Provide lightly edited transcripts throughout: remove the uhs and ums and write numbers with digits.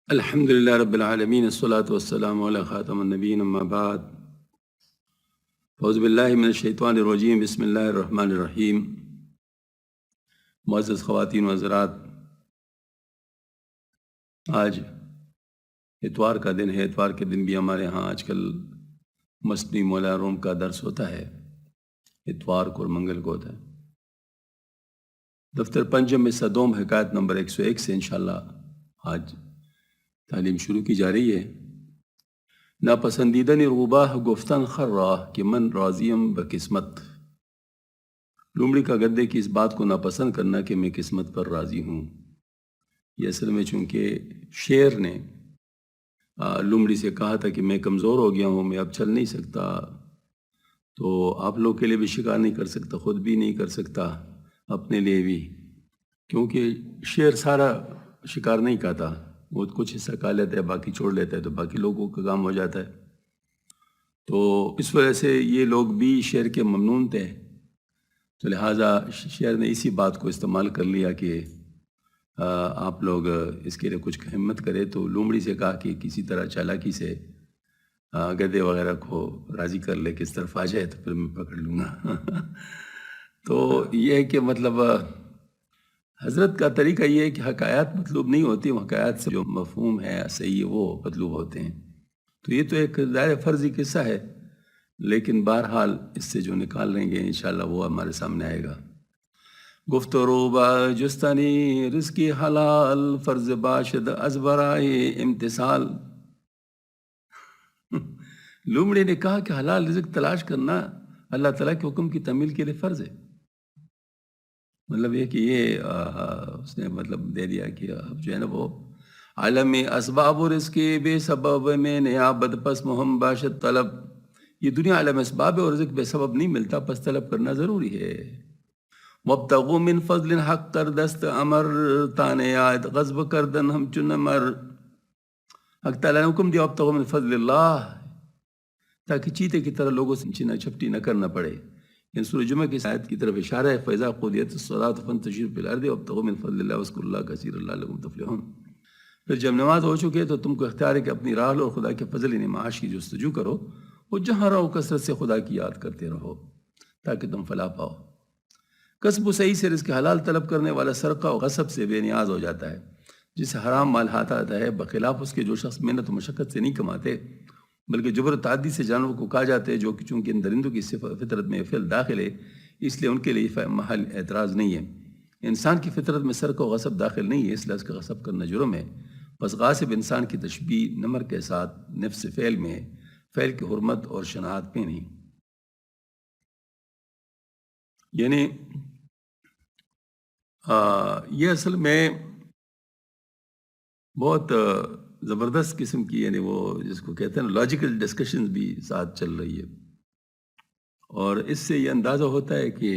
الحمد للہ رب العالمین الصلاۃ والسلام علی خاتم النبیین اما بعد اعوذ باللہ من الشیطان الرجیم بسم اللہ الرحمن الرحیم۔ معزز خواتین و حضرات، آج اتوار کا دن ہے۔ اتوار کے دن بھی ہمارے ہاں آج کل مسنی مولا روم کا درس ہوتا ہے، اتوار کو اور منگل کو ہوتا ہے۔ دفتر پنجم میں صدوم حکایت نمبر 101 سے انشاءاللہ آج تعلیم شروع کی جا رہی ہے۔ ناپسندیدہ رغباہ گفتن خراہ کہ من راضیم بقسمت۔ لومڑی کا گدے کی اس بات کو ناپسند کرنا کہ میں قسمت پر راضی ہوں۔ یہ اصل میں چونکہ شیر نے لومڑی سے کہا تھا کہ میں کمزور ہو گیا ہوں، میں اب چل نہیں سکتا، تو آپ لوگ کے لیے بھی شکار نہیں کر سکتا، خود بھی نہیں کر سکتا، اپنے لیے بھی، کیونکہ شیر سارا شکار نہیں کھاتا، وہ کچھ حصہ کھا لیتا ہے، باقی چھوڑ لیتا ہے، تو باقی لوگوں کا کام ہو جاتا ہے۔ تو اس وجہ سے یہ لوگ بھی شیر کے ممنون تھے، تو لہٰذا شیر نے اسی بات کو استعمال کر لیا کہ آپ لوگ اس کے لیے کچھ ہمت کرے۔ تو لومڑی سے کہا کہ کسی طرح چالاکی سے گدے وغیرہ کو راضی کر لے کہ اس طرف آ جائے تو پھر میں پکڑ لوں گا۔ تو یہ ہے کہ مطلب حضرت کا طریقہ یہ ہے کہ حکایات مطلوب نہیں ہوتی، وہ حکایات سے جو مفہوم ہے صحیح وہ مطلوب ہوتے ہیں۔ تو یہ تو ایک ظاہر فرضی قصہ ہے، لیکن بہرحال اس سے جو نکال لیں گے انشاءاللہ وہ ہمارے سامنے آئے گا۔ گفت و روبا جستنی رزقی حلال، فرض باشد از برائے امتثال۔ لومڑی نے کہا کہ حلال رزق تلاش کرنا اللہ تعالیٰ کے حکم کی تعمیل کے لیے فرض ہے۔ مطلب یہ کہ یہ اس نے مطلب دے دیا کہ اب جو ہے نا وہ عالم اسباب و رزق بے سبب میں نیابت پس مہم باشد طلب۔ یہ دنیا عالم اسباب ہے اور رزق بے سبب نہیں ملتا، پس طلب کرنا ضروری ہے۔ وابتغوا من فضل حق کر دست امر، تانے آیت غضب کردن ہم چن امر۔ حق تعالیٰ نے حکم دیا وابتغوا من فضل اللہ، تاکہ چیتے کی طرح لوگوں سے چینا چپٹی نہ کرنا پڑے۔ ان سورہ جمعہ کی آیت کی طرف اشارہ ہے، فَإِذَا قُضِيَتِ الصَّلَاةُ فَانتَشِرُوا فِي الْأَرْضِ وَابْتَغُوا مِن فَضْلِ اللَّهِ وَاذْكُرُوا اللَّهَ كَثِيرًا لَعَلَّكُمْ تُفْلِحُونَ۔ پھر جب نماز ہو چکے تو تم کو اختیار ہے کہ اپنی راہ لو اور خدا کے فضل یعنی معاش کی جستجو کرو، اور جہاں رہو کثرت سے خدا کی یاد کرتے رہو تاکہ تم فلاح پاؤ۔ کسب و صحیح سے رزق حلال طلب کرنے والا سرقہ و غصب سے بے نیاز ہو جاتا ہے۔ جسے حرام مال ہاتھ آتا ہے، بخلاف اس کے جو شخص محنت و مشقت سے نہیں کماتے بلکہ جبر و تعدی سے جانوروں کو کھا جاتے ہیں، جو کہ چونکہ ان درندوں کی فطرت میں فعل داخل ہے اس لیے ان کے لیے محل اعتراض نہیں ہے۔ انسان کی فطرت میں سرقہ و غصب داخل نہیں ہے، اس لیے اس کا غصب کرنا جرم ہے۔ بس غاصب انسان کی تشبیہ نمر کے ساتھ نفس فعل میں ہے، فعل کی حرمت اور شناعت میں نہیں۔ یعنی یہ اصل میں بہت زبردست قسم کی یعنی وہ جس کو کہتے ہیں نا لاجیکل ڈسکشنز بھی ساتھ چل رہی ہے، اور اس سے یہ اندازہ ہوتا ہے کہ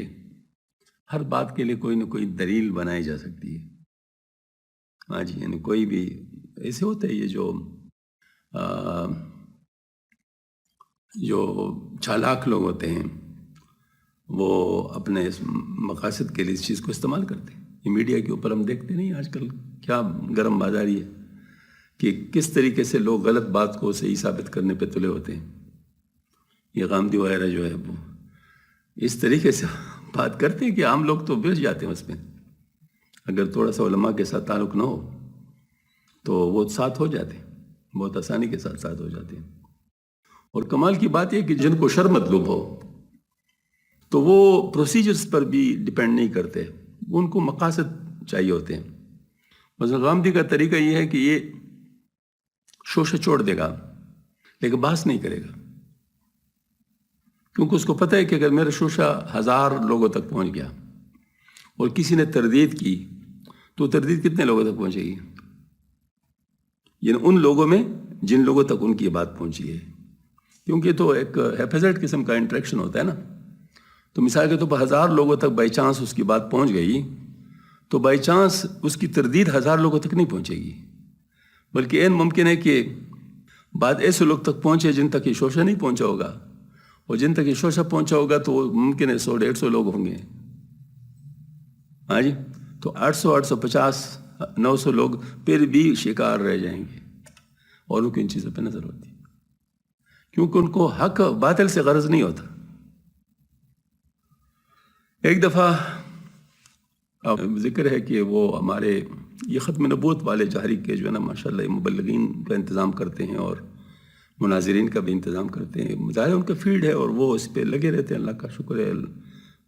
ہر بات کے لیے کوئی نہ کوئی دلیل بنائی جا سکتی ہے۔ ہاں جی، یعنی کوئی بھی ایسے ہوتا ہے، یہ جو چالاک لوگ ہوتے ہیں وہ اپنے اس مقاصد کے لیے اس چیز کو استعمال کرتے ہیں۔ یہ میڈیا کے اوپر ہم دیکھتے نہیں آج کل کیا گرم بازاری ہے کہ کس طریقے سے لوگ غلط بات کو صحیح ثابت کرنے پہ تلے ہوتے ہیں۔ یہ غامدی وغیرہ جو ہے وہ اس طریقے سے بات کرتے ہیں کہ عام لوگ تو بھڑ جاتے ہیں اس میں۔ اگر تھوڑا سا علماء کے ساتھ تعلق نہ ہو تو وہ ساتھ ہو جاتے ہیں، بہت آسانی کے ساتھ ہو جاتے ہیں۔ اور کمال کی بات یہ کہ جن کو شر مطلوب ہو تو وہ پروسیجرز پر بھی ڈیپینڈ نہیں کرتے، ان کو مقاصد چاہیے ہوتے ہیں۔ مثلا غامدی کا طریقہ یہ ہے کہ یہ شوشہ چھوڑ دے گا لیکن بحث نہیں کرے گا، کیونکہ اس کو پتہ ہے کہ اگر میرا شوشہ 1000 لوگوں تک پہنچ گیا اور کسی نے تردید کی تو تردید کتنے لوگوں تک پہنچے گی؟ یعنی ان لوگوں میں جن لوگوں تک ان کی بات پہنچی ہے، کیونکہ تو ایک ہیفیزٹ قسم کا انٹریکشن ہوتا ہے نا۔ تو مثال کے طور پر 1000 لوگوں تک بائی چانس اس کی بات پہنچ گئی تو بائی چانس اس کی تردید 1000 لوگوں تک نہیں پہنچے گی، بلکہ این ممکن ہے کہ بات ایسے لوگ تک پہنچے جن تک یہ شوشہ نہیں پہنچا ہوگا، اور جن تک یہ شوشہ پہنچا ہوگا تو ممکن ہے 100-150 لوگ ہوں گے۔ ہاں جی، تو 800 850 900 لوگ پھر بھی شکار رہ جائیں گے۔ اور ان کو ان چیزوں پہ نظر ہوتی ہے، کیونکہ ان کو حق باطل سے غرض نہیں ہوتا۔ ایک دفعہ ذکر ہے کہ وہ ہمارے یہ ختم نبوت والے جاری کے جو ہے نا ماشاءاللہ مبلغین کا انتظام کرتے ہیں اور مناظرین کا بھی انتظام کرتے ہیں، ظاہر ان کا فیلڈ ہے اور وہ اس پہ لگے رہتے ہیں، اللہ کا شکر ہے،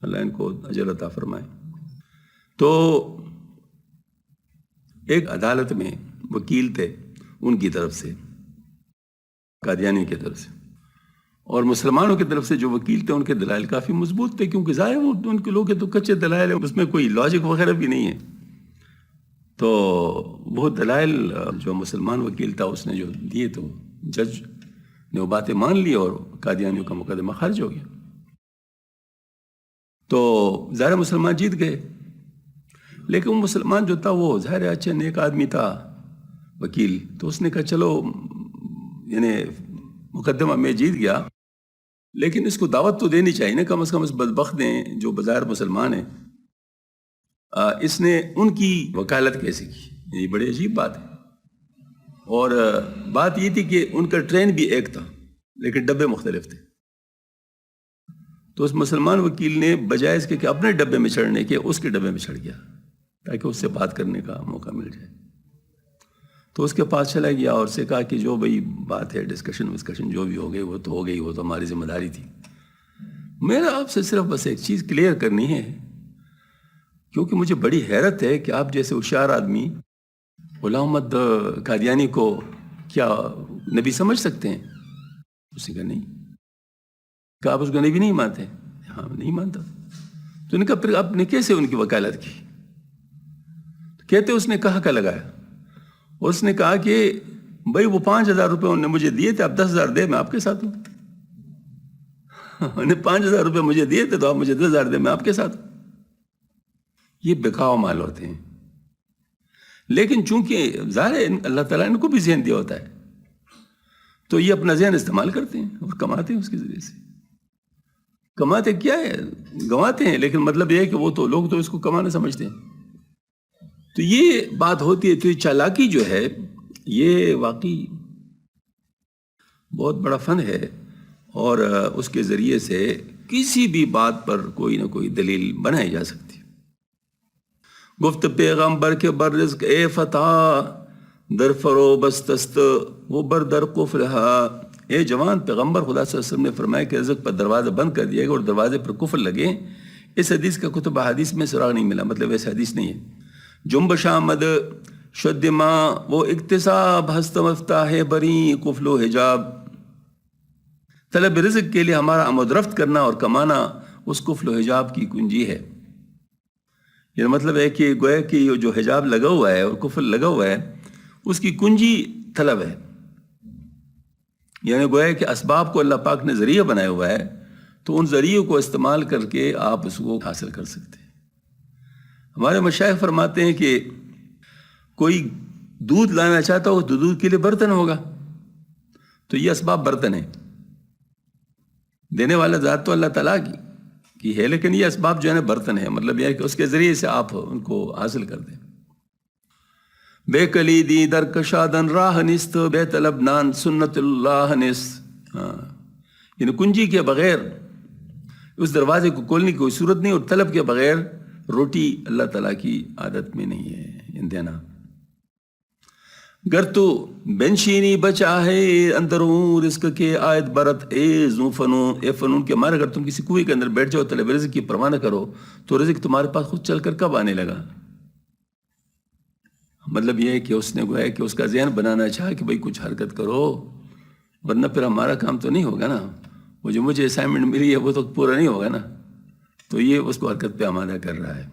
اللہ ان کو اجر عطا فرمائے۔ تو ایک عدالت میں وکیل تھے ان کی طرف سے، قادیانی کی طرف سے، اور مسلمانوں کی طرف سے جو وکیل تھے ان کے دلائل کافی مضبوط تھے، کیونکہ ظاہر وہ ان کے لوگ تو کچے دلائل ہیں، اس میں کوئی لاجک وغیرہ بھی نہیں ہے۔ تو وہ دلائل جو مسلمان وکیل تھا اس نے جو دیے تو جج نے وہ باتیں مان لی اور قادیانیوں کا مقدمہ خارج ہو گیا۔ تو ظاہر مسلمان جیت گئے، لیکن وہ مسلمان جو تھا وہ ظاہر اچھا نیک آدمی تھا وکیل، تو اس نے کہا چلو یعنی مقدمہ میں جیت گیا، لیکن اس کو دعوت تو دینی چاہیے نا، کم از کم اس بدبخت نے جو بظاہر مسلمان ہیں اس نے ان کی وکالت کیسے کی؟ یہ بڑی عجیب بات ہے۔ اور بات یہ تھی کہ ان کا ٹرین بھی ایک تھا لیکن ڈبے مختلف تھے، تو اس مسلمان وکیل نے بجائے اس کے کہ اپنے ڈبے میں چڑھنے کے اس کے ڈبے میں چڑھ گیا تاکہ اس سے بات کرنے کا موقع مل جائے۔ تو اس کے پاس چلا گیا اور اسے کہا کہ جو بھئی بات ہے ڈسکشن جو بھی ہو گئی وہ تو ہو گئی، وہ تو ہماری ذمہ داری تھی، میرا آپ سے صرف بس ایک چیز کلیئر کرنی ہے، کیونکہ مجھے بڑی حیرت ہے کہ آپ جیسے ہوشیار آدمی غلام احمد قادیانی کو کیا نبی سمجھ سکتے ہیں؟ اس نے کہا نہیں۔ کہ آپ اس کو نبی نہیں مانتے؟ ہاں نہیں مانتا۔ تو نے کہا پھر آپ نے کیسے ان کی وکالت کی؟ کہتے اس نے کہا لگایا، اس نے کہا کہ بھائی وہ 5,000 روپے انہوں نے مجھے دیے تھے، آپ 10,000 دے، میں آپ کے ساتھ ہوں۔ انہیں 5,000 روپے مجھے دیے تھے تو آپ مجھے 10,000 دے، میں آپ کے ساتھ ہوں۔ یہ بکاؤ مال ہوتے ہیں، لیکن چونکہ ظاہر ہے اللہ تعالیٰ نے ان کو بھی ذہن دیا ہوتا ہے تو یہ اپنا ذہن استعمال کرتے ہیں اور کماتے ہیں، اس کے ذریعے سے کماتے کیا ہے، گنواتے ہیں، لیکن مطلب یہ ہے کہ وہ تو لوگ تو اس کو کمانا سمجھتے ہیں۔ تو یہ بات ہوتی ہے، تو یہ چالاکی جو ہے یہ واقعی بہت بڑا فن ہے، اور اس کے ذریعے سے کسی بھی بات پر کوئی نہ کوئی دلیل بنائی جا سکتی ہے۔ گفت پیغمبر کے بر رزق اے فتح در فرو بستست وہ بر در قفل رہا۔ اے جوان، پیغمبر خدا صلی اللہ علیہ وسلم نے فرمایا کہ رزق پر دروازہ بند کر دیا گا اور دروازے پر قفل لگے۔ اس حدیث کا کتب حدیث میں سراغ نہیں ملا، مطلب ایسا حدیث نہیں ہے۔ جنبش آمد شد ماں وہ اکتساب ہست مفتاح بری قفل و حجاب۔ طلب رزق کے لیے ہمارا آمد رفت کرنا اور کمانا اس قفل و حجاب کی کنجی ہے۔ یہ مطلب ہے کہ گویا کہ جو حجاب لگا ہوا ہے اور قفل لگا ہوا ہے اس کی کنجی طلب ہے، یعنی گویا کہ اسباب کو اللہ پاک نے ذریعہ بنایا ہوا ہے، تو ان ذریعوں کو استعمال کر کے آپ اس کو حاصل کر سکتے ہیں۔ ہمارے مشائخ فرماتے ہیں کہ کوئی دودھ لانا چاہتا ہو تو دودھ کے لیے برتن ہوگا، تو یہ اسباب برتن ہیں، دینے والا ذات تو اللہ تعالیٰ کی ہے، لیکن یہ اسباب جو ہے نا برتن ہے، مطلب یہ ہے کہ اس کے ذریعے سے آپ ان کو حاصل کر دیں۔ بے کلیدی در کشادن راہ نست بے طلب نان سنت اللہ نست۔ یعنی کنجی کے بغیر اس دروازے کو کھولنے کی کوئی صورت نہیں، اور طلب کے بغیر روٹی اللہ تعالیٰ کی عادت میں نہیں ہے دینا۔ گر تو بنشینی بچا ہے اندروں رزق کے آیت برت اے زو فنون اے فنون کے مارے، اگر تم کسی کنویں کے اندر بیٹھ جاؤ طلب رزق کی پرواہ نہ کرو تو رزق تمہارے پاس خود چل کر کب آنے لگا؟ مطلب یہ ہے کہ اس نے گویا کہ اس کا ذہن بنانا چاہا کہ بھئی کچھ حرکت کرو ورنہ پھر ہمارا کام تو نہیں ہوگا نا، وہ جو مجھے اسائنمنٹ ملی ہے وہ تو پورا نہیں ہوگا نا، تو یہ اس کو حرکت پہ آمادہ کر رہا ہے۔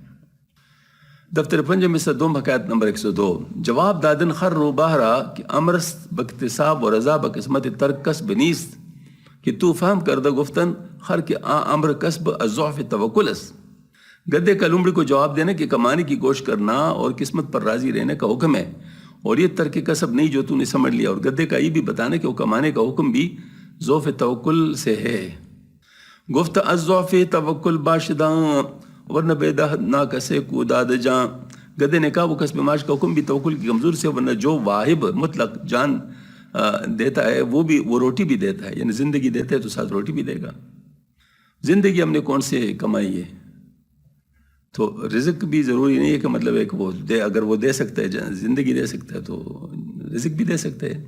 دفتر پنجم میں دوم حکایت نمبر 102 جواب دادن خر رو باہرا کہ امرس باکتساب و رضا بقسمت ترک کسب نیست کہ تو فہم کردہ گفتن خر کے امر کسب الضعف توکلس۔ گدے کا لومڑی کو جواب دینا کہ کمانے کی کوشش کرنا اور قسمت پر راضی رہنے کا حکم ہے، اور یہ ترک کسب نہیں جو تو نے سمجھ لیا، اور گدے کا یہ بھی بتانا کہ وہ کمانے کا حکم بھی ضعف توکل سے ہے۔ گفت الضعف توکل باشداں ورنہ بے دہ نہ کسے کو داد جاں۔ گدے نے کہا وہ کسب معاش کا حکم بھی توکل کی کمزور سے، ورنہ جو واہب مطلق جان دیتا ہے وہ روٹی بھی دیتا ہے، یعنی زندگی دیتا ہے تو ساتھ روٹی بھی دے گا۔ زندگی ہم نے کون سے کمائی ہے؟ تو رزق بھی ضروری نہیں ہے کہ مطلب ہے کہ وہ دے، اگر وہ دے سکتا ہے زندگی دے سکتا ہے تو رزق بھی دے سکتے ہیں۔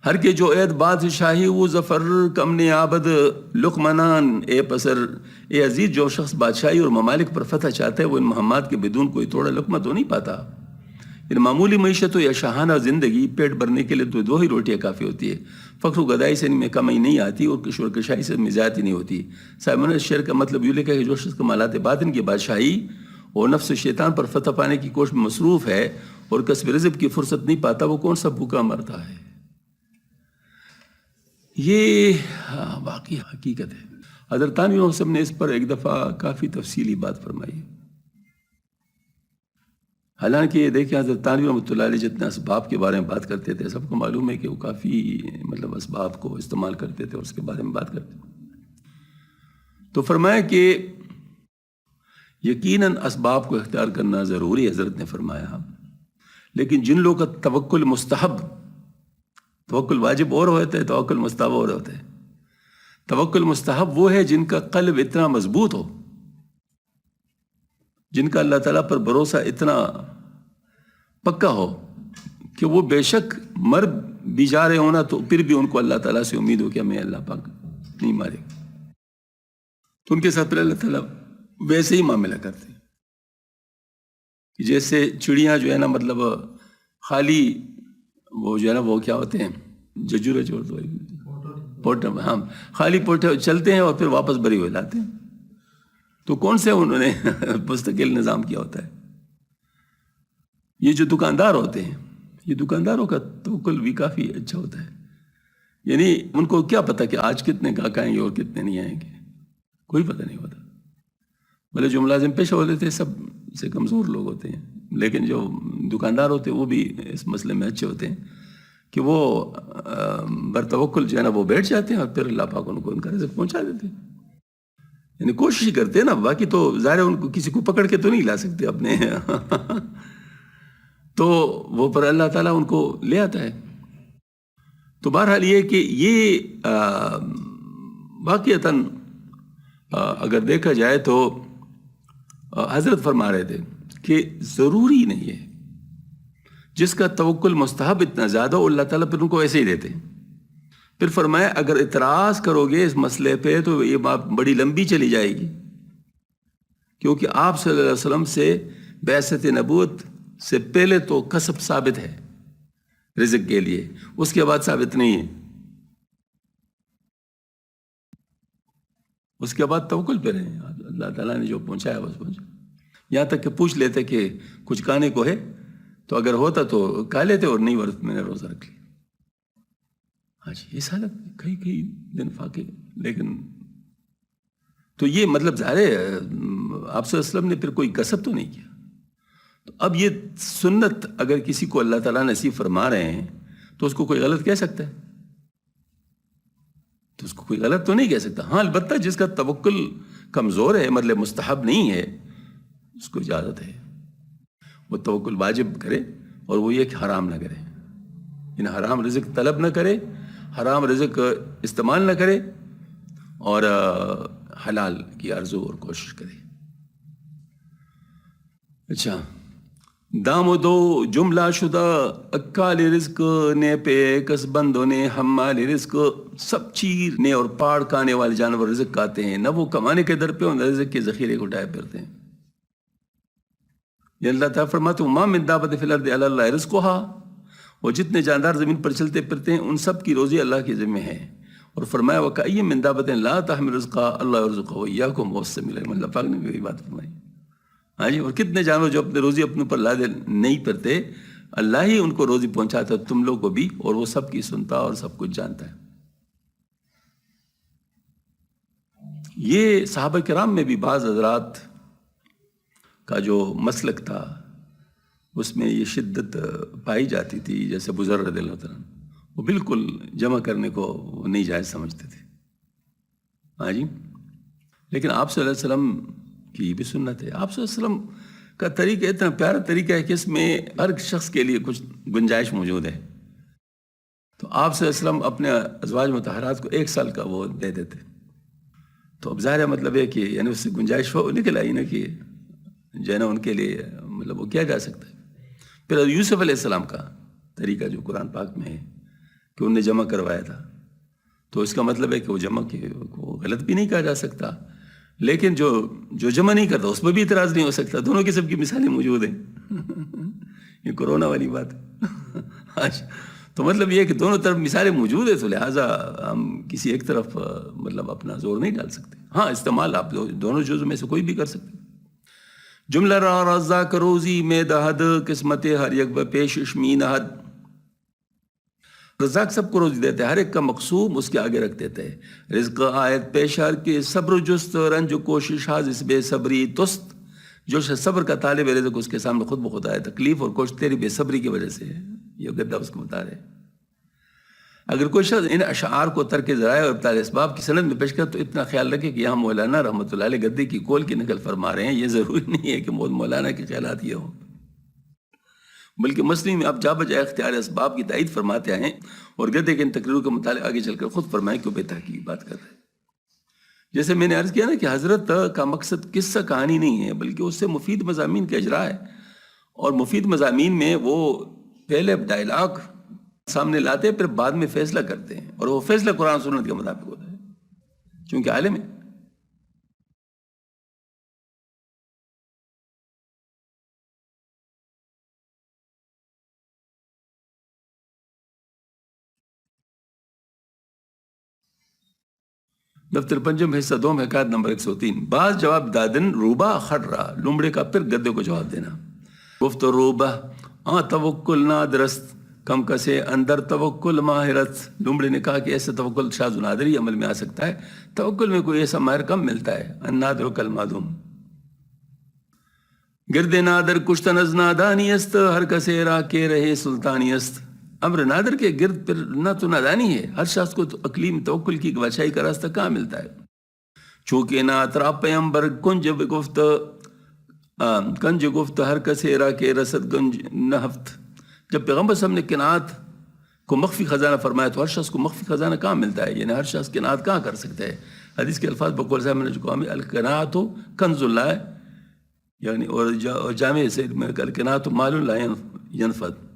ہر کے جو عید بادشاہی وہ ظفر کم نے آبد لقمنان، اے پسر اے عزیز، جو شخص بادشاہی اور ممالک پر فتح چاہتا ہے وہ ان مہمات کے بدون کوئی توڑا لقمہ تو نہیں پاتا۔ ان معمولی معیشت ہو یا شاہانہ زندگی، پیٹ بھرنے کے لیے تو 2 ہی روٹیاں کافی ہوتی ہے۔ فخر و گدائی سے ان میں کمائی نہیں آتی اور کشور کشائی سے مزاحتی نہیں ہوتی۔ صاحبان شعر کا مطلب یہ لکھا ہے کہ جو شخص کمالات باطن کی بادشاہی اور نفس و شیطان پر فتح پانے کی کوشش میں مصروف ہے اور کسب رزق کی فرصت نہیں پاتا، وہ کون سا بھوکا مرتا ہے۔ یہ واقعی حقیقت ہے۔ حضرت تانوی صاحب نے اس پر ایک دفعہ کافی تفصیلی بات فرمائی۔ حالانکہ یہ دیکھیں حضرت تانوی رحمۃ اللہ علیہ جتنے اسباب کے بارے میں بات کرتے تھے، سب کو معلوم ہے کہ وہ کافی مطلب اسباب کو استعمال کرتے تھے اور اس کے بارے میں بات کرتے تھے۔ تو فرمایا کہ یقیناً اسباب کو اختیار کرنا ضروری ہے، حضرت نے فرمایا، لیکن جن لوگوں کا توکل مستحب، توکل واجب اور ہوتا ہے، توکل مستحب اور ہوتا ہے۔ توکل مستحب وہ ہے جن کا قلب اتنا مضبوط ہو، جن کا اللہ تعالیٰ پر بھروسہ اتنا پکا ہو کہ وہ بے شک مر بھی جا رہے ہونا تو پھر بھی ان کو اللہ تعالیٰ سے امید ہو کہ ہمیں اللہ پاک نہیں مارے گا، تو ان کے ساتھ پھر اللہ تعالیٰ ویسے ہی معاملہ کرتے ہیں۔ جیسے چڑیاں جو ہے نا مطلب خالی وہ جو ہے نا وہ کیا ہوتے ہیں ججورے پوٹے، ہاں خالی پوٹے چلتے ہیں اور پھر واپس بری ہو جاتے ہیں، تو کون سے انہوں نے مستقل نظام کیا ہوتا ہے۔ یہ جو دکاندار ہوتے ہیں، یہ دکانداروں کا توکل بھی کافی اچھا ہوتا ہے، یعنی ان کو کیا پتہ کہ آج کتنے گاہک آئیں گے اور کتنے نہیں آئیں گے، کوئی پتہ نہیں ہوتا۔ بھلے جو ملازم پیشہ ہوتے تھے سب سے کمزور لوگ ہوتے ہیں، لیکن جو دکاندار ہوتے ہیں وہ بھی اس مسئلے میں اچھے ہوتے ہیں کہ وہ برتوکل جو ہے نا وہ بیٹھ جاتے ہیں اور پھر اللہ پاک ان کو ان کا رزق پہنچا دیتے ہیں، یعنی کوشش کرتے ہیں نا، باقی تو ظاہر ہے ان کو کسی کو پکڑ کے تو نہیں لا سکتے اپنے تو وہ پر اللہ تعالیٰ ان کو لے آتا ہے۔ تو بہرحال یہ کہ یہ واقعتاً اگر دیکھا جائے تو حضرت فرما رہے تھے کہ ضروری نہیں ہے، جس کا توکل مستحب اتنا زیادہ ہو اللہ تعالیٰ پھر ان کو ایسے ہی دیتے ہیں۔ پھر فرمایا اگر اعتراض کرو گے اس مسئلے پہ تو یہ بات بڑی لمبی چلی جائے گی، کیونکہ آپ صلی اللہ علیہ وسلم سے بعثت نبوت سے پہلے تو کسب ثابت ہے رزق کے لیے، اس کے بعد ثابت نہیں ہے، اس کے بعد توکل پہ رہے ہیں، اللہ تعالیٰ نے جو پہنچایا بس پہنچا۔ یہاں تک کہ پوچھ لیتے کہ کچھ کھانے کو ہے تو اگر ہوتا تو کھا لیتے اور نہیں ورت میں نے روزہ رکھ لیا۔ ہاں جی، اس حالت میں کئی دن فاقے، لیکن تو یہ مطلب ظاہر ہے آپ صلی اللہ علیہ وسلم نے پھر کوئی کسب تو نہیں کیا۔ تو اب یہ سنت اگر کسی کو اللہ تعالیٰ نصیب فرما رہے ہیں تو اس کو کوئی غلط کہہ سکتا ہے؟ تو اس کو کوئی غلط تو نہیں کہہ سکتا۔ ہاں البتہ جس کا توکل کمزور ہے، مطلب مستحب نہیں ہے، اس کو اجازت ہے وہ توکل واجب کرے، اور وہ یہ کہ حرام نہ کرے، یعنی حرام رزق طلب نہ کرے، حرام رزق استعمال نہ کرے، اور حلال کی آرزو اور کوشش کرے۔ اچھا، دام و دو جملہ شدہ اکال رزق نے پہ کس بندوں نے حمال رزق، سب چیرنے اور پاڑ کھانے والے جانور رزق کھاتے ہیں، نہ وہ کمانے کے در پہ اور نہ رزق کے ذخیرے کو اٹھائے پھرتے ہیں۔ یہ اللہ تعالیٰ فرماتے ہیں ما من دابۃ فی الارض الا اللہ رزقها، وہ جتنے جاندار زمین پر چلتے پھرتے ہیں ان سب کی روزی اللہ کے ذمہ ہے۔ اور فرمایا وَكَأَيٍّ مِّن دَابَّةٍ لَا تَحْمِلُ رِزْقَهَا اللَّهُ يَرْزُقُهَا وَإِيَّاكُمْ وَهُوَ السَّمِيعُ الْعَلِيمُ۔ اللہ پاک نے بھی بات فرمائی۔ ہاں جی، اور کتنے جانور جو اپنے روزی اپنے اوپر لادے نہیں پھرتے، اللہ ہی ان کو روزی پہنچاتا ہے، تم لوگ کو بھی، اور وہ سب کی سنتا اور سب کچھ جانتا ہے۔ یہ صحابہ کرام میں بھی بعض حضرات کا جو مسلک تھا اس میں یہ شدت پائی جاتی تھی، جیسے ابو ذر رضی اللہ تعالیٰ عنہ، وہ بالکل جمع کرنے کو نہیں جائز سمجھتے تھے۔ ہاں جی، لیکن آپ صلی اللہ علیہ وسلم کی بھی سنت ہے۔ آپ صلی اللہ علیہ وسلم کا طریقہ اتنا پیارا طریقہ ہے کہ اس میں ہر شخص کے لیے کچھ گنجائش موجود ہے۔ تو آپ صلی اللہ علیہ وسلم اپنے ازواج مطہرات کو 1 سال کا وہ دے دیتے. تو اب ظاہر ہے مطلب ہے کہ یعنی اس سے گنجائش وہ نکل آئی نا کہ جو ہے نا ان کے لیے مطلب وہ کیا جا سکتا ہے. پھر یوسف علیہ السلام کا طریقہ جو قرآن پاک میں ہے کہ انہوں نے جمع کروایا تھا، تو اس کا مطلب ہے کہ وہ جمع کو غلط بھی نہیں کہا جا سکتا، لیکن جو جمع نہیں کرتا اس پہ بھی اعتراض نہیں ہو سکتا. دونوں قسم کی مثالیں موجود ہیں. یہ کورونا والی بات ہے. تو مطلب یہ ہے کہ دونوں طرف مثالیں موجود ہیں، تو لہٰذا ہم کسی ایک طرف مطلب اپنا زور نہیں ڈال سکتے. ہاں استعمال آپ دونوں جزء میں سے کوئی بھی کر سکتے. جملہ را رضا کروزی میں دہد قسمت ہر یک پیش اشمی نہد. رزاق سب کو روزی دیتے ہیں، ہر ایک کا مقصوم اس کے آگے رکھ دیتے ہیں. رزق آیت پیش ہر کے صبر جست رنج کوشش حاض اس بے صبری تست. جو صبر کا طالب رزق اس کے سامنے خود بخود آئے. تکلیف اور کوشش تیری بے صبری کی وجہ سے ہے. یہ گدہ اس کو بتا رہے. اگر کوئی شخص ان اشعار کو ترک ذرائع اور ابطال اسباب کی سند میں پیش کر تو اتنا خیال رکھے کہ یہاں مولانا رحمۃ اللہ علیہ گدے کی کول کی نقل فرما رہے ہیں. یہ ضروری نہیں ہے کہ مولانا کے خیالات یہ ہوں، بلکہ مسلم میں آپ جا بجائے اختیار اسباب کی تائید فرماتے ہیں اور گدے کے ان تقریروں کے متعلق آگے چل کر خود فرمائیں کہ وہ بے تحقیق بات کر رہے ہیں. جیسے میں نے عرض کیا نا کہ حضرت کا مقصد قصہ کہانی نہیں ہے، بلکہ اس سے مفید مضامین کا اجرا ہے. اور مفید مضامین میں وہ پہلے ڈائلاگ سامنے لاتے ہیں، پھر بعد میں فیصلہ کرتے ہیں، اور وہ فیصلہ قرآن سنت کے مطابق ہوتا ہے چونکہ عالم ہے. دفتر پنجم حصہ دوم حکایت نمبر 103. بعض جواب دادن روبا خڑ رہا لمڑے کا، پھر گدے کو جواب دینا. گفت روبا توکل نادرست کم کسے اندر توکل ماہرت. لمڑے نے کہا کہ ایسا توکل شاذ و نادر ہی عمل میں آ سکتا ہے، توکل میں کوئی ایسا ماہر کم ملتا ہے. النادر کل معدوم. گرد نادر کشتن از نادانی است ہر کسے را کے رہے سلطانی است. امر نادر کے گرد پھر نہ تو نادانی ہے، ہر شخص کو تو اقلیم توکل کی بادشاہی کا راستہ کہاں ملتا ہے. چونکہ نہ ترا پیمبر کنج گفت ہر کسے را کے رسد گنج نہفت. جب پیغمبر صاحب نے قناعت کو مخفی خزانہ فرمایا تو ہر شخص کو مخفی خزانہ کہاں ملتا ہے، یعنی ہر شخص قناعت کہاں کر سکتا ہے. حدیث کے الفاظ بقول صاحب نے جو کہا القناعت کنز اللہ، یعنی اور جامع سے القناعت مال لا ینفد،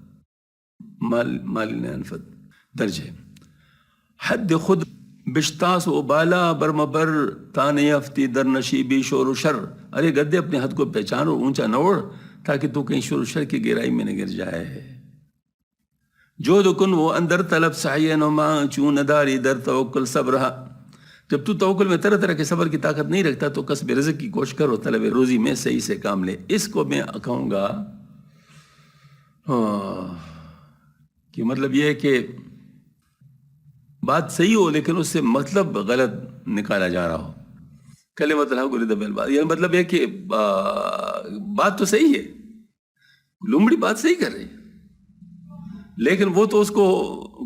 مال لا ینفد درجے. حد خود بشتاس و بالا برمبر تان یفتی در نشیبی شور و شر. ارے گدے اپنے حد کو پہچان اور اونچا نہ اوڑھ تاکہ تو کہیں شور و شر کی گہرائی میں نہ گر جائے. جو دکن وہ اندر طلب سعی نما چون داری در توکل صبرہ. جب تو توکل میں طرح طرح کے صبر کی طاقت نہیں رکھتا تو کسب رزق کی کوشش کر اور طلب روزی میں صحیح سے کام لے. اس کو میں کہوں گا کہ مطلب یہ ہے کہ بات صحیح ہو لیکن اس سے مطلب غلط نکالا جا رہا ہو. کلمۃ الحق ارید بالباطل، یہ مطلب ہے کہ بات تو صحیح ہے، لومڑی بات صحیح کر رہی ہے، لیکن وہ تو اس کو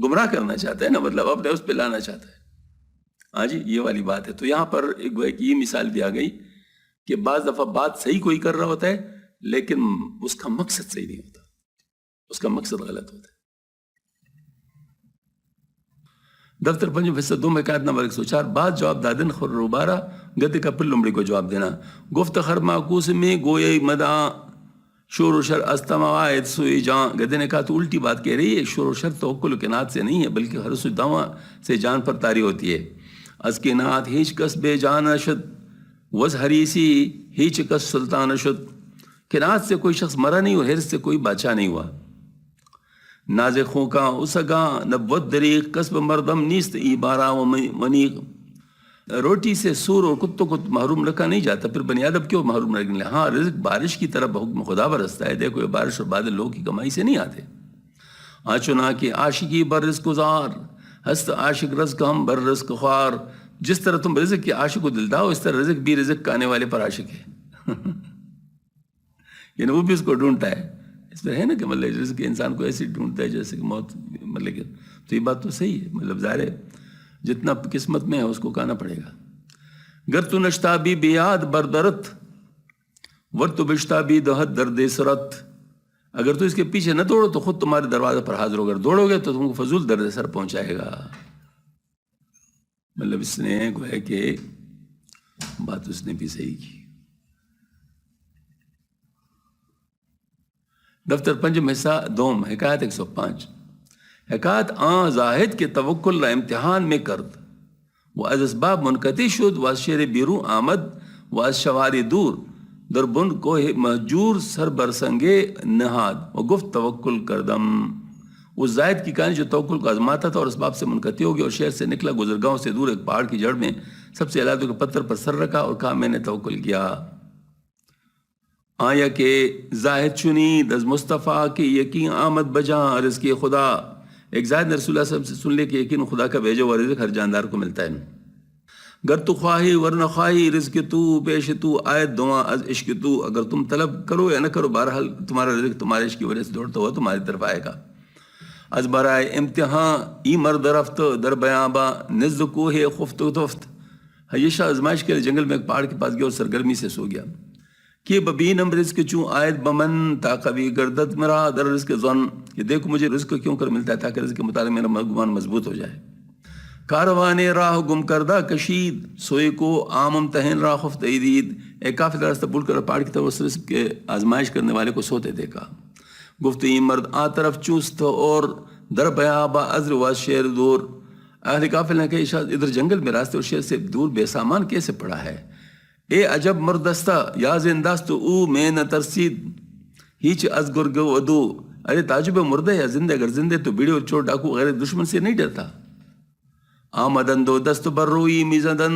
گمراہ کرنا چاہتا ہے نا، مطلب اپنے اس پہ لانا چاہتا ہے. ہاں جی یہ والی بات ہے. تو یہاں پر ایک یہ مثال دی آ گئی کہ بعض دفعہ بات صحیح کوئی کر رہا ہوتا ہے لیکن اس کا مقصد صحیح نہیں ہوتا، اس کا مقصد غلط ہوتا ہے. دفتر پنجم حصہ دوم حکایت نمبر 104. بعض جواب دادن خروبارہ گدے کا پھر لمڑی کو جواب دینا. گفت خر معکوس میں گوئے مدا شور و شر استماعت سوئی جان. گدے نے کہا تو الٹی بات کہہ رہی ہے، شور و شر توکل و کنات سے نہیں ہے بلکہ ہر سو دواں سے جان پر طاری ہوتی ہے. از کنات ہیچ کس بے جان اشد وز حریسی ہیچ کس سلطان اشد. کنات سے کوئی شخص مرا نہیں اور حرص سے کوئی بادشاہ نہیں ہوا. نازخوں کا اسگا نبوت دریق کسب مردم نیست ای بارا و منیق. روٹی سے سور اور کتوں کو محروم رکھا نہیں جاتا، پھر بنی آدم کیوں محروم رکھنے لیں. ہاں رزق بارش کی طرح بحکم خدا برستا ہے، دیکھو یہ بارش اور بادل لوگوں کی کمائی سے نہیں آتے. چنا کہ عاشقی بر رزق گزار ہست عاشق رزق ہم بر رزق خوار. جس طرح تم رزق کے عاشق کو دل داؤ اس طرح رزق بھی رزق کھانے والے پر عاشق ہے. یعنی وہ بھی اس کو ڈھونڈتا ہے. اس پر ہے نا کہ مطلب رزق انسان کو ایسی ڈھونڈتا ہے جیسے کہ موت مطلب کہ. تو یہ بات تو صحیح ہے، مطلب ظاہر ہے جتنا قسمت میں ہے اس کو کھانا پڑے گا. گر تو نشتابی بیاد بردرت ور تو بشتابی دہت درد سرت. اگر تو اس کے پیچھے نہ دوڑو تو خود تمہارے دروازے پر حاضر ہو، اگر دوڑو گے تو تم کو فضول درد سر پہنچائے گا. مطلب اس نے گویا کہ بات اس نے بھی صحیح کی. دفتر پنجم حصہ دوم حکایت 105. حکایت آن زاہد کے توکل را امتحان میں کرد و از اسباب منقطع شد و از شیر بیرو آمد و از شواری دور در بن کوہ مہجور سر برسنگے نہاد و گفت توکل کردم. اس زاہد کی کہانی جو توکل کو آزماتا تھا اور اسباب سے منقطع ہو گیا اور شہر سے نکلا، گزرگاہوں سے دور ایک پہاڑ کی جڑ میں سب سے علیحدہ کے پتھر پر سر رکھا اور کہا میں نے توکل کیا. آیا کہ زاہد چنید از مصطفیٰ کہ یقین آمد بجاں رزق خدا. ایک زاہد نے رسول اللہ صلی اللہ علیہ وسلم سے سن لے کہ یقین خدا کا بھیجا ہوا رزق ہر جاندار کو ملتا ہے. گر تو خواہی ورنہ خواہی رزق تو پیش تو آیت دعا از عشق تو. اگر تم طلب کرو یا نہ کرو بہرحال تمہارا رزق تمہارے عشق کی وجہ سے دوڑتا ہوا تمہاری طرف آئے گا. از برائے امتحان ای مرد رفت در بیابا نزد کوہ خفت و تفت. حیشہ آزمائش کے لیے جنگل میں ایک پہاڑ کے پاس گیا اور سرگرمی سے سو گیا. کہ ببینم رزق چوں آیت بمن تا قوی گردت مرا در رزق ظن، کہ دیکھو مجھے رزق کیوں کر ملتا ہے تاکہ رزق کے مطابق میرا گمان مضبوط ہو جائے. کاروان راہ گم کردہ کشید سوئے کو عامم تہن راہ خفت ایدید. ایک قافلہ راستہ بھول کر پہاڑ کی طرف اس رزق کے آزمائش کرنے والے کو سوتے دیکھا. گفت این مرد آ طرف چوست اور در بیابا ازر و شیر دور. اہل قافلہ نے کہا ادھر جنگل میں راستے اور شہر سے دور بے سامان کیسے پڑا ہے؟ اے عجب مردستہ یا زندست او میں نہ ترسید ہیچ از گرگ ودو. ارے تعجب مردہ یا زندہ، اگر زندہ تو بیڑی اور چور ڈاکو غیر دشمن سے نہیں ڈرتا. آمدن دو دست بر روئی میزدن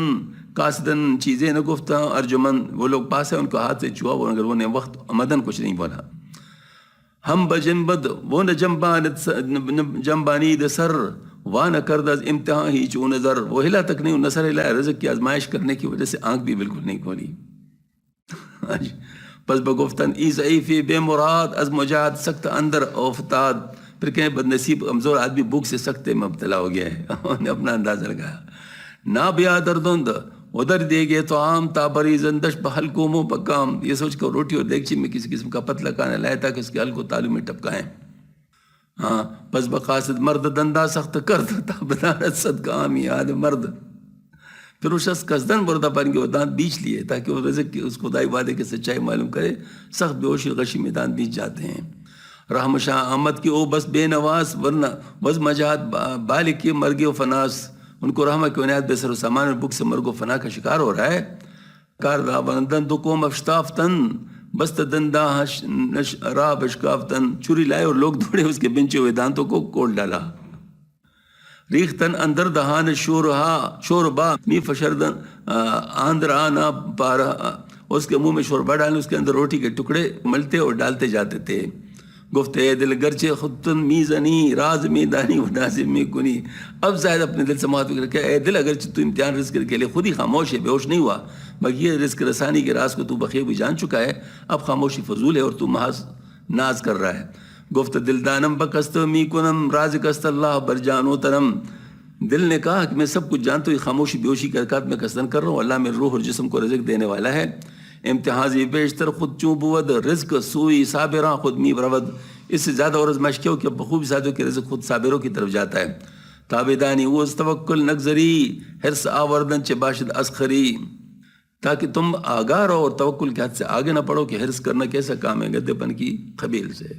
قاصدن چیزیں نہ گفتہ ارجمن. وہ لوگ پاس ہیں ان کو ہاتھ سے چھوا وہ اگر وہ نے وقت آمدن کچھ نہیں بولا. ہم بجنبد وہ نہ جنبانید سر وانہ کرد از امتحان ہی چو نظر. وہ ہلا تک نہیں، نظر ہلایا رزق کی آزمائش کرنے کی وجہ سے آنکھ بھی بالکل نہیں کھولی. پس بگفتن ای ضعیفی بے مراد از مجاہد سخت اندر افتاد. پھر کہیں بد نصیب کمزور آدمی بھوک سے سختے میں مبتلا ہو گیا ہے. انہوں نے اپنا اندازہ لگایا. نا بیا دردند ادھر دے گئے تو عام تابری زندش بحل کو منہ پکام. یہ سوچ کر روٹی اور دیگچی میں کسی قسم کا پتلا کھانا لایا تاکہ اس کے حل کو تالو میں ٹپکائیں. ہاں بس بقاصد مرد دندہ سخت کرد تا بدارت صدقہ آمی یاد مرد. پھر اس شخص قصدن مردہ پانی کے وہ دانت بیچ لیے تاکہ وہ رزق کی اس خدائی وعدے کی سچائی معلوم کرے. سخت بے ہوشی غشی میں دانت بیچ جاتے ہیں. رحم شاہ احمد کی او بس بے نواز ورنہ وز مجاہد بالک کی مرگ و فناس. ان کو رحمہ کی عنایت بے سر و سامان اور بک سے مرگ و فنا کا شکار ہو رہا ہے. کار رابندن تو قوم افشتافتن بست دندہ راہ بشکافتن. چوری لائے اور لوگ دوڑے اس کے بنچے ہوئے دانتوں کو کوٹ ڈالا. ریختن اندر دہان شوربا می فشردن آندر آنا پارا. اس کے منہ میں شوربا ڈالنے اس کے اندر روٹی کے ٹکڑے ملتے اور ڈالتے جاتے تھے. گفت اے دل گرچہ خودتن میزنی راز میدانی و نازم میں کنی. اب زائد اپنے دل سے مخاطب کر کہ اے دل اگرچہ تو امتحان رزق کے لیے خود ہی خاموش ہے، بے ہوش نہیں ہوا، مگر یہ رزق رسانی کے راز کو تو بخیبی جان چکا ہے. اب خاموشی فضول ہے اور تو محض ناز کر رہا ہے. گفت دل دانم بکست می کنم رازق است اللہ بر جانو تنم. دل نے کہا کہ میں سب کچھ جانتا ہوں، خاموشی بیوشی کے حرکات میں قصدن کر رہا ہوں. اللہ میرے روح اور جسم کو رزق دینے والا ہے. امتحازی بیشتر خود چوں بود رزق سوئی صابراں خود می برود. اس سے زیادہ اور ازمائش کیا ہو کہ بخوبی ساتھوں کہ رزق خود صابروں کی طرف جاتا ہے. تابدانی وہ توکل نگزری حرص آوردن چے باشد اسخری. تاکہ تم آگاہ رہو اور توکل کے حد سے آگے نہ پڑو کہ حرص کرنا کیسا کام ہے، گدے پن کی قبیل سے.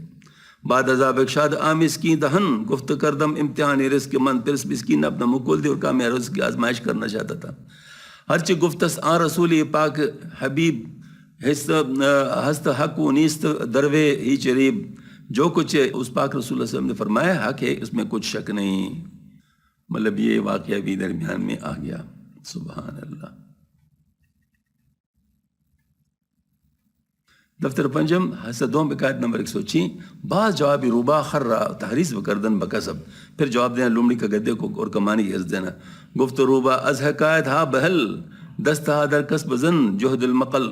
بعد عذاب اکشاد آمیس کی دہن گفت کردم امتحان رزق من. پھر اس مسکین نے اپنا منہ کھول دیا اور کہا میں رزق کی آزمائش کرنا چاہتا تھا. ہرچہ گفتس آن رسول پاک حبیب ہست حق و نیست دروے ہی چریب. جو کچھ اس پاک رسول اللہ صلی اللہ علیہ وسلم نے فرمایا حق ہے، اس میں کچھ شک نہیں. مطلب یہ واقعہ بھی درمیان میں آ گیا. سبحان اللہ. دفتر پنجم حصہ دوم بقاعد نمبر 106. بعض جوابی روبا خرہ تحریص بکردن بکسب. پھر جواب دینا لومڑی کا گدے کو اور کمانی کی عزت دینا. گفت روبا از حکایت ہا بہل دست ہا در کسب زن جہد المقل.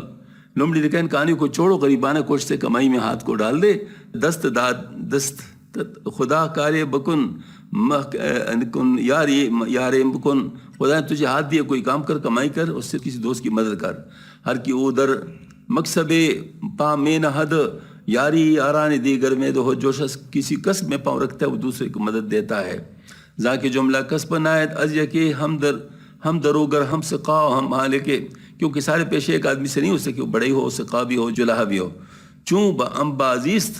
لومڑی نے کہا ان کہانی کو چھوڑو، غریبانہ کوشش سے کمائی میں ہاتھ کو ڈال دے. دست دست خدا کارے بکن کن یارے بکن. خدا نے تجھے ہاتھ دیا، کوئی کام کر، کمائی کر، اس سے کسی دوست کی مدد کر. ہر کی او در مقصب پا میں نہ حد یاری یاران دیگر میں دو جو شخص کسی کسب میں پاؤں رکھتا ہے وہ دوسرے کو مدد دیتا ہے. ذاکہ جملہ کسب نایت از یکی ہم دروگر ہم سقا ہم مالکے، کیونکہ سارے پیشے ایک آدمی سے نہیں ہو سکے، وہ بڑے ہی ہو، سقا بھی ہو، جلہا بھی ہو. چوں با بازیست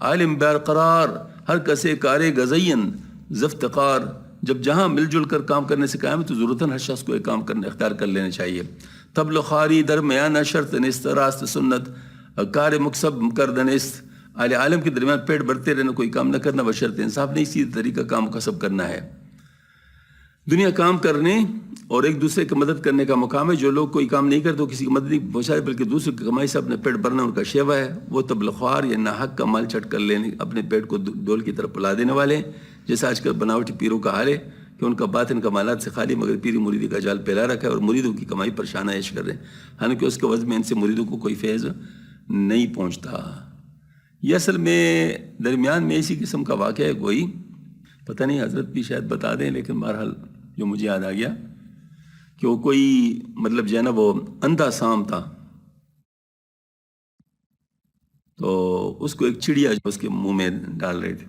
عالم برقرار ہر کسے کارے گزین زفتقار. جب جہاں مل جل کر کام کرنے سے قائم ہے تو ضرورتاً ہر شخص کو ایک کام کرنے اختیار کر لینا چاہیے. تبل خاری درمیانہ شرط نست راست سنت کار مکسب کردنست. اہل عالم کے درمیان پیٹ بھرتے رہنا، کوئی کام نہ کرنا بشرط انصاف نہیں، اسی طریقہ کام کسب کرنا ہے. دنیا کام کرنے اور ایک دوسرے کی مدد کرنے کا مقام ہے. جو لوگ کوئی کام نہیں کرتے وہ کسی کی مدد نہیں پہنچاتے بلکہ دوسرے کی کمائی سے اپنے پیٹ بھرنا ان کا شیوا ہے. وہ تبلخوار یا ناحق کا مال چٹ کر لینے، اپنے پیٹ کو ڈول کی طرف پلا دینے والے ہیں. جیسے آج کل بناوٹی پیروں کا حال ہے کہ ان کا باطن کمالات سے خالی مگر پیری مریدی کا جال پھیلا رکھا ہے اور مریدوں کی کمائی پر شانہ عیش کر رہے ہیں، حالانکہ اس کے عوض میں ان سے مریدوں کو کوئی فیض نہیں پہنچتا. یہ اصل میں درمیان میں اسی قسم کا واقعہ ہے. کوئی پتہ نہیں حضرت بھی شاید بتا دیں، لیکن بہرحال جو مجھے یاد آ گیا کہ وہ کوئی مطلب جو ہے نا وہ اندھا سام تھا، تو اس کو ایک چڑیا اس کے منہ میں ڈال رہے تھے.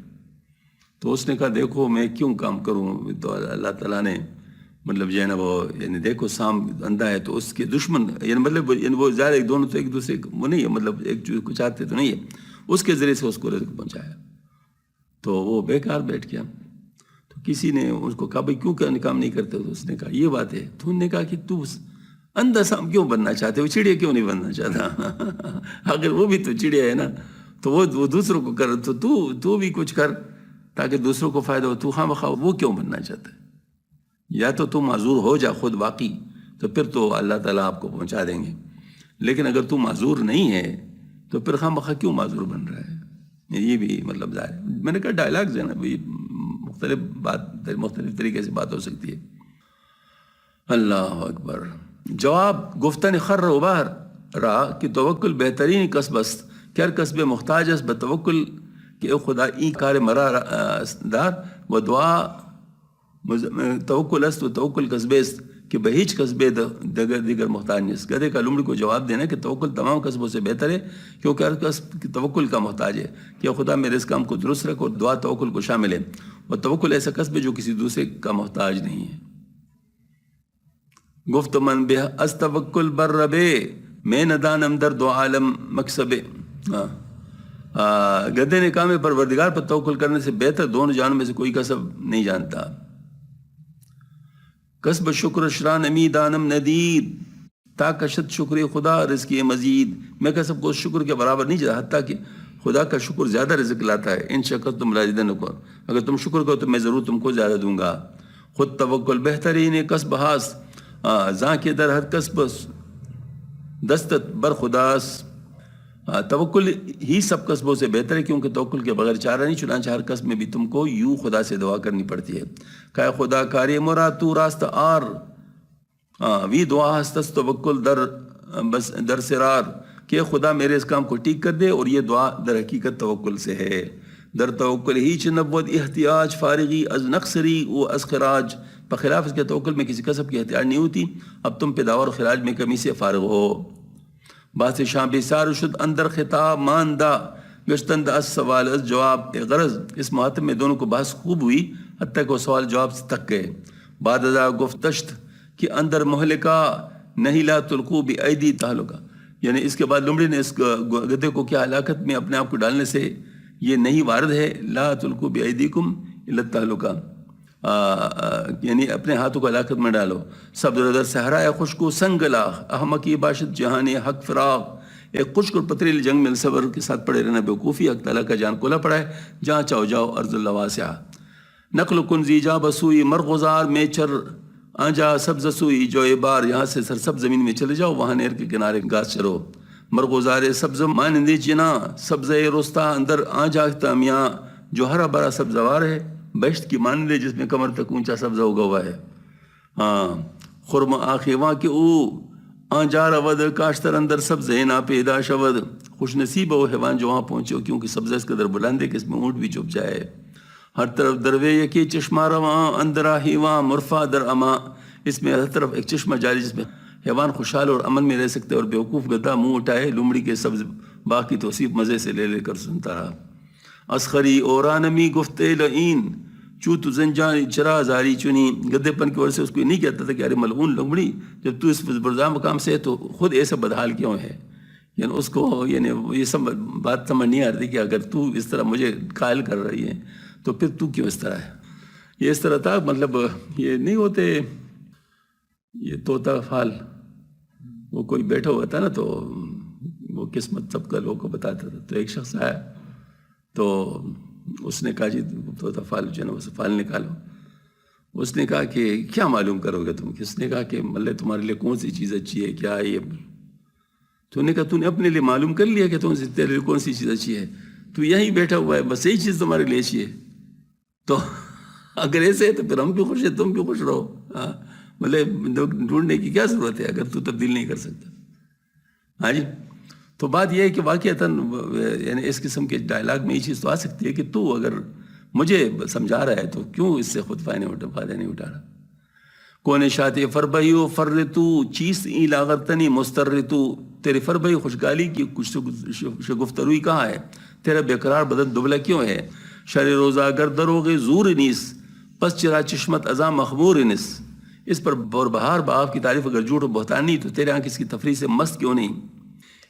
تو اس نے کہا دیکھو میں کیوں کام کروں، تو اللہ تعالیٰ نے مطلب جو ہے نا وہ یعنی دیکھو سام اندھا ہے تو اس کے دشمن یعنی مطلب وہ ظاہر ایک دونوں تو ایک دوسرے وہ نہیں ہے، مطلب ایک چیز کو چاہتے تو نہیں ہے، اس کے ذریعے سے اس کو رزق پہنچایا. تو وہ بیکار بیٹھ گیا. تو کسی نے اس کو کہا بھائی کیوں کام نہیں کرتے؟ تو اس نے کہا یہ بات ہے. تو انہوں نے کہا کہ تو اندھا سام کیوں بننا چاہتے، وہ چڑیا کیوں نہیں بننا چاہتا؟ اگر وہ بھی تو چڑیا ہے نا، تو وہ دوسروں کو کر، تو بھی کچھ کر تاکہ دوسروں کو فائدہ ہو. تو خواہ وہ کیوں بننا چاہتا ہے؟ یا تو معذور ہو جا خود واقعی، تو پھر تو اللہ تعالیٰ آپ کو پہنچا دیں گے. لیکن اگر تو معذور نہیں ہے تو پھر خواہ کیوں معذور بن رہا ہے؟ یہ بھی مطلب ظاہر ہے. میں نے کہا ڈائلاگز ہے نا، مختلف طریقے سے بات ہو سکتی ہے. اللہ اکبر. جواب گفتن خر ابار را کہ توکل بہترین قصب است، کر قصب محتاج است بتوکل کہ خدا ای کار مرا دار و دعا توکل است و توکل قصب است کہ بہیچ قصبے دیگر محتاج نہیں. گدھے کا لومڑی کو جواب دینا کہ توکل تمام قصبوں سے بہتر ہے کیونکہ ہر قصب توکل کا محتاج ہے کہ خدا میرے اس کام کو درست رکھ، اور دعا توکل کو شامل ہے. اور توکل ایسا قصب ہے جو کسی دوسرے کا محتاج نہیں ہے. گفت من بہ از توکل بر ربے میں ندانم در دو عالم مکسبے. گدھے نے کہا میں پروردگار پر توکل کرنے سے بہتر دونوں جانوں میں سے کوئی قصب نہیں جانتا. قصب شکر شران امی دانم ندید تا کشت شکر خدا رزقی مزید. میں قصب کو شکر کے برابر نہیں جاتا، حتیٰ کہ خدا کا شکر زیادہ رزق لاتا ہے. ان شکر تم لازدنکم، اگر تم شکر کرو تو میں ضرور تم کو زیادہ دوں گا. خود توکل بہترین قصب ہاس زاں کے در ہر قصب دستت بر خداس. توکل ہی سب قصبوں سے بہتر ہے کیونکہ توکل کے بغیر چارہ نہیں. چنانچہ ہر قصب میں بھی تم کو یوں خدا سے دعا کرنی پڑتی ہے کہ خدا کاری مراد تو راست آر وی دعا ہستس توکل در سرار، کہ خدا میرے اس کام کو ٹھیک کر دے، اور یہ دعا در حقیقت توکل سے ہے. در توکل ہی چنبود احتیاج فارغی از نقصری و از خراج. بخلاف اس کے توکل میں کسی قصب کی احتیاج نہیں ہوتی، اب تم پیداوار و خراج میں کمی سے فارغ ہو. بات شام بیسار شد اندر خطاب ماندہ گشتند از سوال از جواب. غرض اس محاطب میں دونوں کو بحث خوب ہوئی حتیٰ کہ وہ سوال جواب سے تک گئے. بعد ازا گفتشت کہ اندر مہلکہ نہیں لا تلقو بی ایدی تعلقہ، یعنی اس کے بعد لمڑی نے اس گدھے کو کیا ہلاکت میں اپنے آپ کو ڈالنے سے یہ نہیں وارد ہے. لا تلقو بی ایدیکم الا التہلکہ، یعنی اپنے ہاتھوں کو ہلاکت میں ڈالو. سب در صحرا خشک و سنگلا احمقی باشد جہان حق فراغ. ایک خشک اور پتریلی جنگ میں صبر کے ساتھ پڑے رہنا بیوقوفی، حق تعالیٰ کا جان کھولا پڑا ہے. جہاں چاہو جاؤ ارض اللہ واسعہ. نقل کن زیجا بسوئی مرغزار میں چر آجا سبز سوئی جو بار. یہاں سے سرسبز زمین میں چلے جاؤ، وہاں نہر کے کنارے گھاس چرو. مرغزار سبز مانندی جنا سبز رستا اندر آجا میاں جو ہرا بھرا سبزوار ہے، بہشت کی مانندے جس میں کمر تک اونچا سبزہ اگا ہوا ہے. خرم آخیواں کے او آنجار اود کاشتر اندر سبز نا پیدا شود. خوش نصیب وہ حیوان جو وہاں پہنچے ہو کیونکہ سبزہ اس قدر بلند ہے کہ اس میں اونٹ بھی چھپ جائے. ہر طرف دروے یکی چشمہ رواں اندرا ہیواں مرفا در اما. اس میں ہر طرف ایک چشمہ جاری جس میں حیوان خوشحال اور امن میں رہ سکتے، اور بیوقوف گدھا منہ اٹھائے لومڑی کے سبز باقی توصیف مزے سے لے لے کر سنتا رہا. اسخری اورانمی گفتے لعین چو تو زنجان چرا زاری چنی. گدے پن کی وجہ سے اس کو یہ نہیں کہتا تھا کہ ارے ملعون لنگڑی جب تو اس برزا مقام سے ہے تو خود ایسا بدحال کیوں ہے. یعنی اس کو یعنی یہ سب بات سمجھ نہیں آ رہی کہ اگر تو اس طرح مجھے قائل کر رہی ہے تو پھر تو کیوں اس طرح ہے. یہ اس طرح تھا مطلب یہ نہیں ہوتے یہ طوطا فال، وہ کوئی بیٹھا ہوا تھا نا تو وہ قسمت سب کا لوگوں کو بتاتا تھا. تو ایک شخص آیا تو اس نے کہا جی طوطا فال جو ہے نا اسے فال نکالو. اس نے کہا کہ کیا معلوم کرو گے تم. کس نے کہا کہ مطلب تمہارے لیے کون سی چیز اچھی ہے کیا یہ. تو نے کہا تو نے اپنے لیے معلوم کر لیا کہ تیرے لیے کون سی چیز اچھی ہے. تو یہیں بیٹھا ہوا ہے بس یہی چیز تمہارے لیے اچھی ہے. تو اگر ایسے ہے تو پھر ہم بھی خوش ہیں تم بھی خوش رہو. ہاں مطلب ڈھونڈنے کی کیا ضرورت ہے اگر تو تبدیل نہیں کر سکتا. ہاں جی. تو بات یہ ہے کہ واقعتاً یعنی اس قسم کے ڈائلاگ میں یہ چیز تو آ سکتی ہے کہ تو اگر مجھے سمجھا رہا ہے تو کیوں اس سے خود فائدہ نہیں اٹھا رہا. کون شاط فربہیو فرتو چیز ای لاغرتنی مسترتو. تیرے فربہی خوشگالی کی کچھ شگفتروئی کہاں ہے. تیرا بیقرار بدن دبلا کیوں ہے. شر روزہ گر دروغ زور نیس پس چرا چشمت ازاں مخمور نس. اس پر بہار باپ کی تعریف اگر جھوٹ و بہتان نہیں تو تیرے آنکھ اس کی تفریح سے مست کیوں نہیں.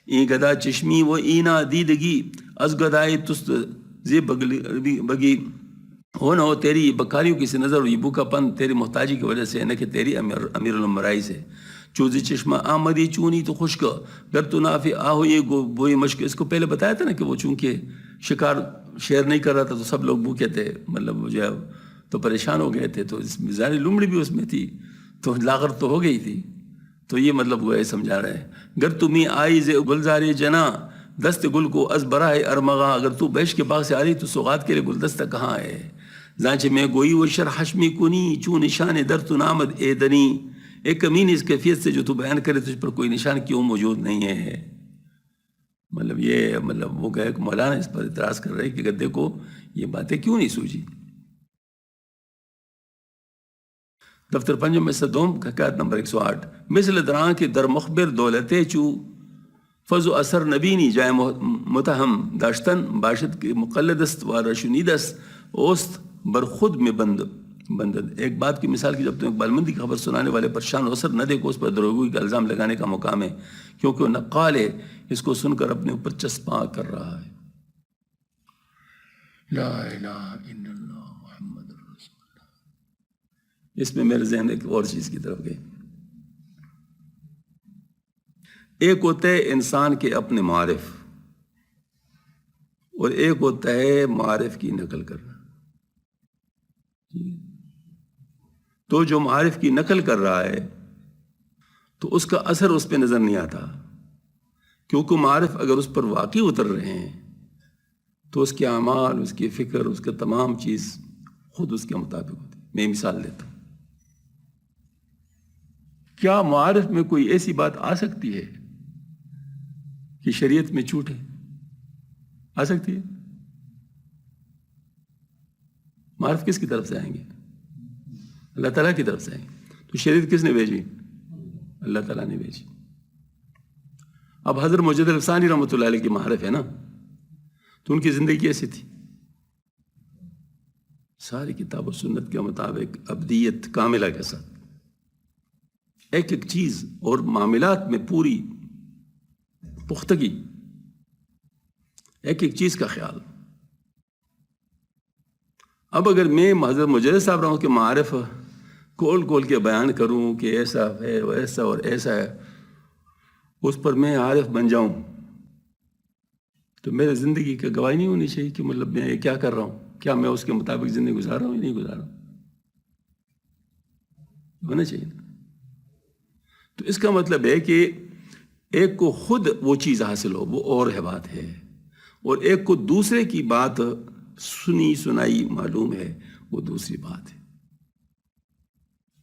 ای گدا چشمی و اینا دیدگی از گدائی تست زی بگی. ہو نہ ہو تیری بکاریوں کی سی نظر اور یہ بوکا پن تیری محتاجی کی وجہ سے نہ کہ تیری امیر المرائی سے. چوزی چشمہ آمدی چونی تو خشک گر تو نافی آہو یہ بوئی مشک. اس کو پہلے بتایا تھا نا کہ وہ چونکہ شکار شیئر نہیں کر رہا تھا تو سب لوگ بھوکے تھے مطلب جو ہے تو پریشان ہو گئے تھے. تو اس میں ظاہر لمڑی بھی اس میں تھی تو لاغر تو ہو گئی تھی. تو یہ مطلب وہ سمجھا رہے ہیں. گر تمہیں آئی ز گلزار جنا دست گل کو از برائے ارمغا. اگر تو بیش کے باغ سے آ رہی تو سوغات کے لیے گلدستہ کہاں ہے. زانچ میں گوئی و شرحشمی کنی چون نشان در تو نامد اے دنی. ایک کمین اس کیفیت سے جو تو بیان کرے تجھ پر کوئی نشان کیوں موجود نہیں ہے. مطلب یہ مطلب وہ کہ مولانا اس پر اعتراض کر رہے کہ اگر دیکھو یہ باتیں کیوں نہیں سوجھی. دفتر پنجم میں سے دوم حکایت نمبر 108. مثل دراں کے در مخبر دولتے چو فض و اثر نبینی جائے متہم داشتن باشد کے مقلدست و رشنیدست اوست بر خود میں بندد. ایک بات کی مثال کی جب تم اقبال مندی کی خبر سنانے والے پر شان و اثر نہ دیکھو اس پر دروغی کا الزام لگانے کا مقام ہے کیونکہ وہ نقال ہے. اس کو سن کر اپنے اوپر چسپاں کر رہا ہے. لا الہ الا اللہ محمد رسول اللہ. اس میں میرے ذہن ایک اور چیز کی طرف گئی. ایک ہوتا ہے انسان کے اپنے معارف اور ایک ہوتا ہے معارف کی نقل کرنا. تو جو معارف کی نقل کر رہا ہے تو اس کا اثر اس پہ نظر نہیں آتا کیونکہ معارف اگر اس پر واقعی اتر رہے ہیں تو اس کے اعمال اس کی فکر اس کا تمام چیز خود اس کے مطابق ہوتی. میں مثال دیتا ہوں. کیا معارف میں کوئی ایسی بات آ سکتی ہے کہ شریعت میں چھوٹ ہے؟ آ سکتی ہے؟ معارف کس کی طرف سے آئیں گے؟ اللہ تعالیٰ کی طرف سے آئیں گے. تو شریعت کس نے بھیجی؟ اللہ تعالیٰ نے بھیجی. اب حضرت مجد الفسانی رحمۃ اللہ علیہ کی معارف ہے نا تو ان کی زندگی کیسی تھی؟ ساری کتاب و سنت کے مطابق ابدیت کاملہ کے ساتھ ایک ایک چیز اور معاملات میں پوری پختگی، ایک ایک چیز کا خیال. اب اگر میں حضرت مجد صاحب رہوں کہ معارف کھول کھول کے بیان کروں کہ ایسا ہے ویسا اور ایسا ہے، اس پر میں عارف بن جاؤں تو میرے زندگی کا گواہی نہیں ہونی چاہیے کہ مطلب میں یہ کیا کر رہا ہوں. کیا میں اس کے مطابق زندگی گزار رہا ہوں یا نہیں گزار رہا ہوں؟ ہونا چاہیے. تو اس کا مطلب ہے کہ ایک کو خود وہ چیز حاصل ہو وہ اور ہے بات ہے، اور ایک کو دوسرے کی بات سنی سنائی معلوم ہے وہ دوسری بات ہے.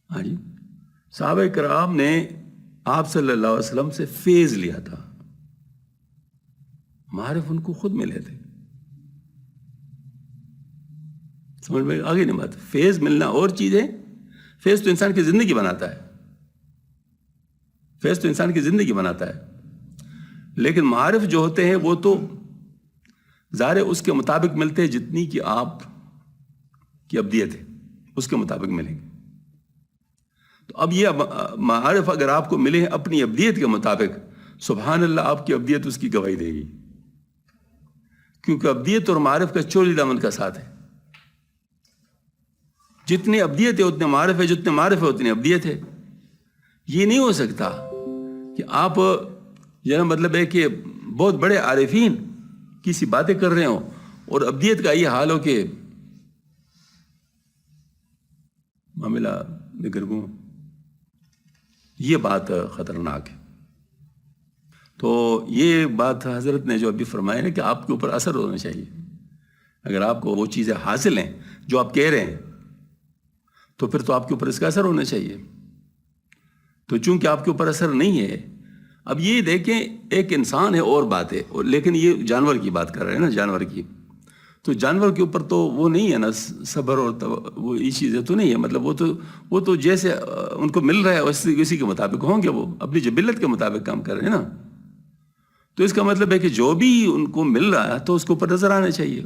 ہاں جی. صحابہ کرام نے آپ صلی اللہ علیہ وسلم سے فیض لیا تھا، معارف ان کو خود ملے تھے. سمجھ میں آگے نہیں بات. فیض ملنا اور چیز ہے. فیض تو انسان کی زندگی بناتا ہے، فیض تو انسان کی زندگی بناتا ہے. لیکن معارف جو ہوتے ہیں وہ تو ظاہر اس کے مطابق ملتے ہیں جتنی کہ آپ کی ابدیت ہے اس کے مطابق ملیں گے. تو اب یہ معارف اگر آپ کو ملے ہیں اپنی ابدیت کے مطابق، سبحان اللہ آپ کی ابدیت اس کی گواہی دے گی، کیونکہ ابدیت اور معارف کا چولی دامن کا ساتھ ہے. جتنی ابدیت ہے اتنے معارف ہے، جتنے معارف ہے اتنی ابدیت ہے. یہ نہیں ہو سکتا کہ آپ یہ مطلب ہے کہ بہت بڑے عارفین کسی باتیں کر رہے ہوں اور ابدیت کا یہ حال ہو کہ معاملہ نگرگوں. یہ بات خطرناک ہے. تو یہ بات حضرت نے جو ابھی فرمایا ہے کہ آپ کے اوپر اثر ہونا چاہیے. اگر آپ کو وہ چیزیں حاصل ہیں جو آپ کہہ رہے ہیں تو پھر تو آپ کے اوپر اس کا اثر ہونا چاہیے. تو چونکہ آپ کے اوپر اثر نہیں ہے، اب یہ دیکھیں ایک انسان ہے اور بات ہے، لیکن یہ جانور کی بات کر رہے ہیں نا، جانور کی. تو جانور کے اوپر تو وہ نہیں ہے نا صبر اور وہ یہ چیزیں تو نہیں ہے. مطلب وہ تو جیسے ان کو مل رہا ہے اسی کے مطابق ہوں گے، وہ اپنی جبلت کے مطابق کام کر رہے ہیں نا. تو اس کا مطلب ہے کہ جو بھی ان کو مل رہا ہے تو اس کے اوپر نظر آنا چاہیے،